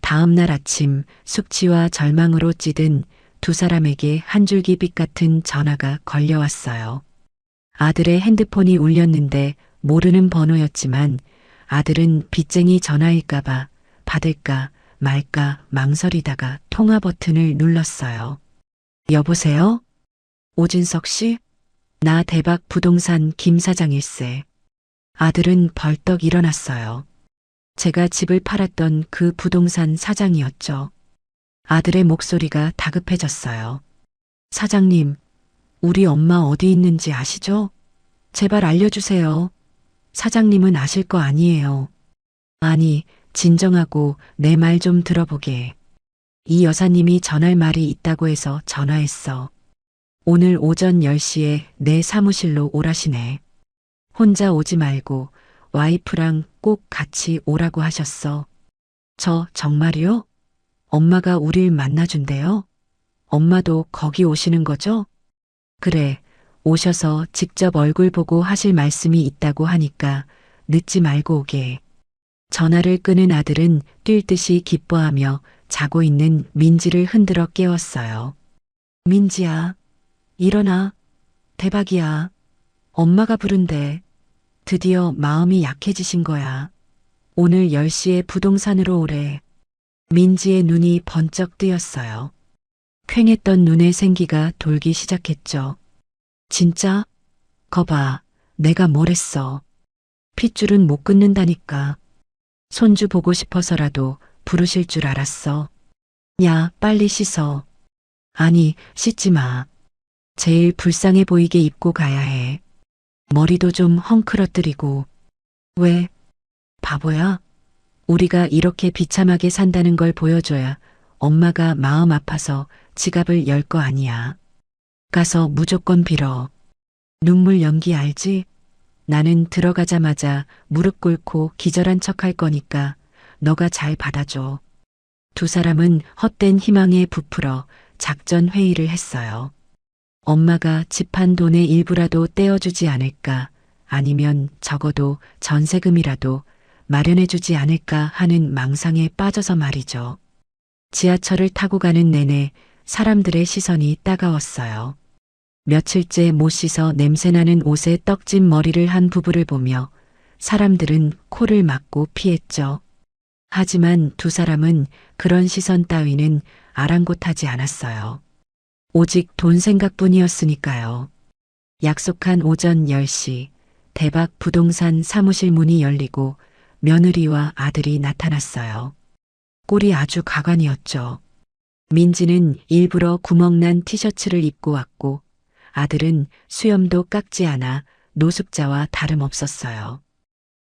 다음 날 아침 숙취와 절망으로 찌든 두 사람에게 한 줄기 빛 같은 전화가 걸려왔어요. 아들의 핸드폰이 울렸는데 모르는 번호였지만 아들은 빚쟁이 전화일까봐 받을까 말까 망설이다가 통화 버튼을 눌렀어요. 여보세요? 오진석 씨? 나 대박 부동산 김 사장일세. 아들은 벌떡 일어났어요. 제가 집을 팔았던 그 부동산 사장이었죠. 아들의 목소리가 다급해졌어요. 사장님, 우리 엄마 어디 있는지 아시죠? 제발 알려주세요. 사장님은 아실 거 아니에요. 아니, 진정하고 내 말 좀 들어보게. 이 여사님이 전할 말이 있다고 해서 전화했어. 오늘 오전 10시에 내 사무실로 오라시네. 혼자 오지 말고 와이프랑 꼭 같이 오라고 하셨어. 저 정말이요? 엄마가 우릴 만나준대요? 엄마도 거기 오시는 거죠? 그래, 오셔서 직접 얼굴 보고 하실 말씀이 있다고 하니까 늦지 말고 오게. 전화를 끄는 아들은 뛸 듯이 기뻐하며 자고 있는 민지를 흔들어 깨웠어요. 민지야, 일어나. 대박이야. 엄마가 부른대. 드디어 마음이 약해지신 거야. 오늘 10시에 부동산으로 오래. 민지의 눈이 번쩍 뜨였어요. 퀭했던 눈에 생기가 돌기 시작했죠. 진짜? 거봐, 내가 뭘 했어. 핏줄은 못 끊는다니까. 손주 보고 싶어서라도 부르실 줄 알았어. 야, 빨리 씻어. 아니, 씻지 마. 제일 불쌍해 보이게 입고 가야 해. 머리도 좀 헝클어뜨리고. 왜? 바보야? 우리가 이렇게 비참하게 산다는 걸 보여줘야 엄마가 마음 아파서 지갑을 열 거 아니야. 가서 무조건 빌어. 눈물 연기 알지? 나는 들어가자마자 무릎 꿇고 기절한 척 할 거니까 너가 잘 받아줘. 두 사람은 헛된 희망에 부풀어 작전 회의를 했어요. 엄마가 집한 돈의 일부라도 떼어주지 않을까, 아니면 적어도 전세금이라도 마련해주지 않을까 하는 망상에 빠져서 말이죠. 지하철을 타고 가는 내내 사람들의 시선이 따가웠어요. 며칠째 못 씻어 냄새나는 옷에 떡진 머리를 한 부부를 보며 사람들은 코를 막고 피했죠. 하지만 두 사람은 그런 시선 따위는 아랑곳하지 않았어요. 오직 돈 생각뿐이었으니까요. 약속한 오전 10시 대박 부동산 사무실 문이 열리고 며느리와 아들이 나타났어요. 꼴이 아주 가관이었죠. 민지는 일부러 구멍난 티셔츠를 입고 왔고 아들은 수염도 깎지 않아 노숙자와 다름없었어요.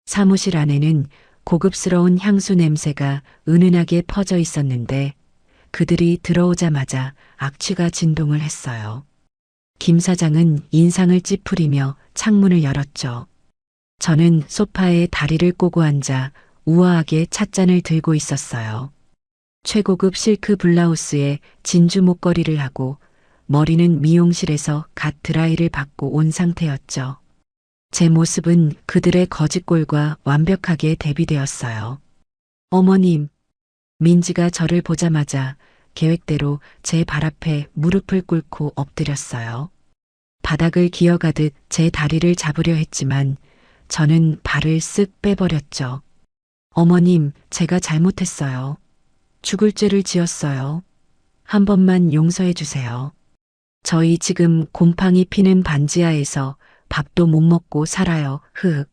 사무실 안에는 고급스러운 향수 냄새가 은은하게 퍼져 있었는데 그들이 들어오자마자 악취가 진동을 했어요. 김 사장은 인상을 찌푸리며 창문을 열었죠. 저는 소파에 다리를 꼬고 앉아 우아하게 찻잔을 들고 있었어요. 최고급 실크 블라우스에 진주 목걸이를 하고 머리는 미용실에서 갓 드라이를 받고 온 상태였죠. 제 모습은 그들의 거짓골과 완벽하게 대비되었어요. 어머님, 민지가 저를 보자마자 계획대로 제 발 앞에 무릎을 꿇고 엎드렸어요. 바닥을 기어가듯 제 다리를 잡으려 했지만 저는 발을 쓱 빼버렸죠. 어머님, 제가 잘못했어요. 죽을 죄를 지었어요. 한 번만 용서해 주세요. 저희 지금 곰팡이 피는 반지하에서 밥도 못 먹고 살아요. 흐흑.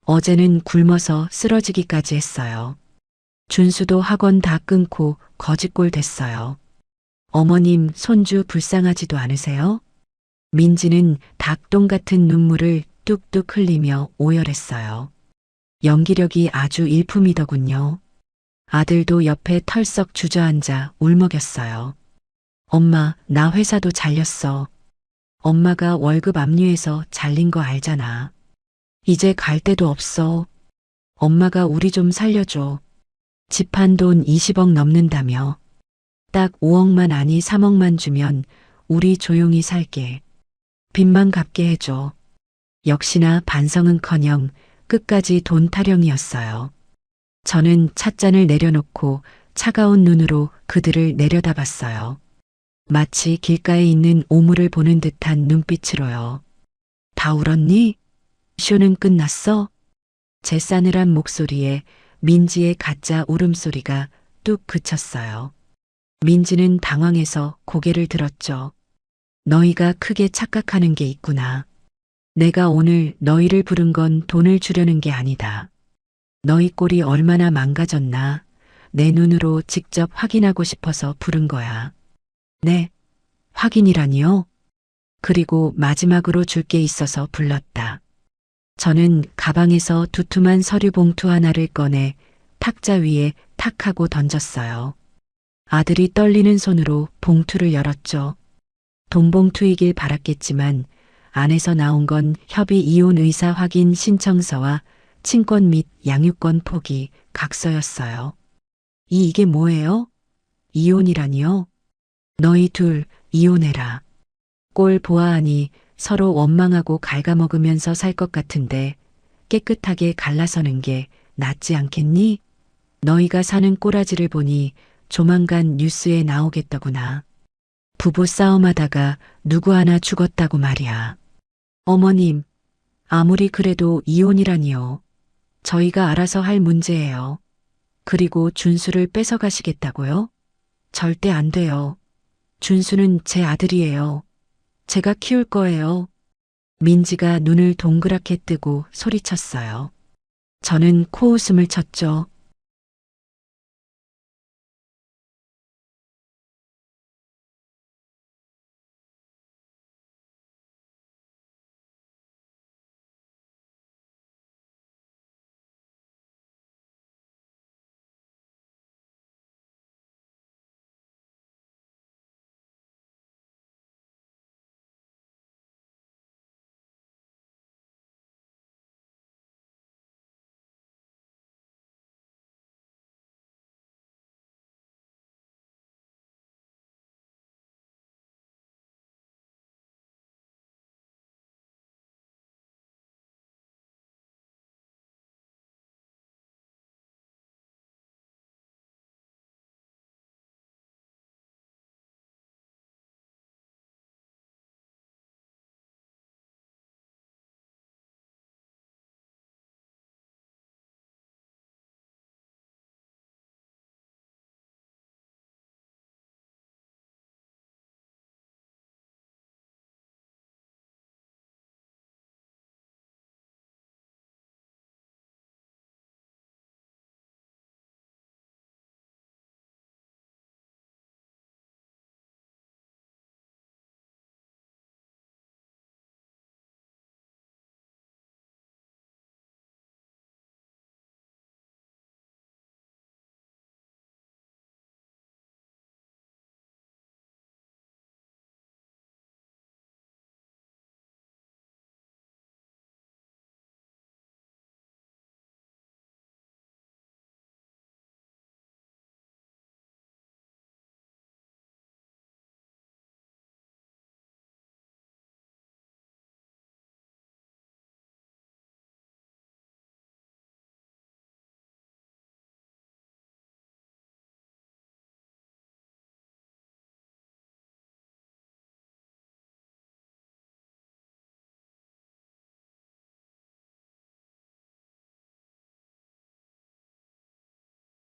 어제는 굶어서 쓰러지기까지 했어요. 준수도 학원 다 끊고 거지꼴 됐어요. 어머님, 손주 불쌍하지도 않으세요? 민지는 닭똥 같은 눈물을 뚝뚝 흘리며 오열했어요. 연기력이 아주 일품이더군요. 아들도 옆에 털썩 주저앉아 울먹였어요. 엄마, 나 회사도 잘렸어. 엄마가 월급 압류해서 잘린 거 알잖아. 이제 갈 데도 없어. 엄마가 우리 좀 살려줘. 집 한 돈 20억 넘는다며. 딱 5억만 아니 3억만 주면 우리 조용히 살게. 빚만 갚게 해줘. 역시나 반성은커녕 끝까지 돈 타령이었어요. 저는 찻잔을 내려놓고 차가운 눈으로 그들을 내려다봤어요. 마치 길가에 있는 오물을 보는 듯한 눈빛으로요. 다 울었니? 쇼는 끝났어? 제 싸늘한 목소리에 민지의 가짜 울음소리가 뚝 그쳤어요. 민지는 당황해서 고개를 들었죠. 너희가 크게 착각하는 게 있구나. 내가 오늘 너희를 부른 건 돈을 주려는 게 아니다. 너희 꼴이 얼마나 망가졌나 내 눈으로 직접 확인하고 싶어서 부른 거야. 네, 확인이라니요? 그리고 마지막으로 줄 게 있어서 불렀다. 저는 가방에서 두툼한 서류 봉투 하나를 꺼내 탁자 위에 탁 하고 던졌어요. 아들이 떨리는 손으로 봉투를 열었죠. 돈 봉투이길 바랐겠지만 안에서 나온 건 협의 이혼 의사 확인 신청서와 친권 및 양육권 포기 각서였어요. 이게 뭐예요? 이혼이라니요? 너희 둘 이혼해라. 꼴 보아하니 서로 원망하고 갉아먹으면서 살 것 같은데 깨끗하게 갈라서는 게 낫지 않겠니? 너희가 사는 꼬라지를 보니 조만간 뉴스에 나오겠더구나. 부부 싸움하다가 누구 하나 죽었다고 말이야. 어머님, 아무리 그래도 이혼이라니요. 저희가 알아서 할 문제예요. 그리고 준수를 뺏어가시겠다고요? 절대 안 돼요. 준수는 제 아들이에요. 제가 키울 거예요. 민지가 눈을 동그랗게 뜨고 소리쳤어요. 저는 코웃음을 쳤죠.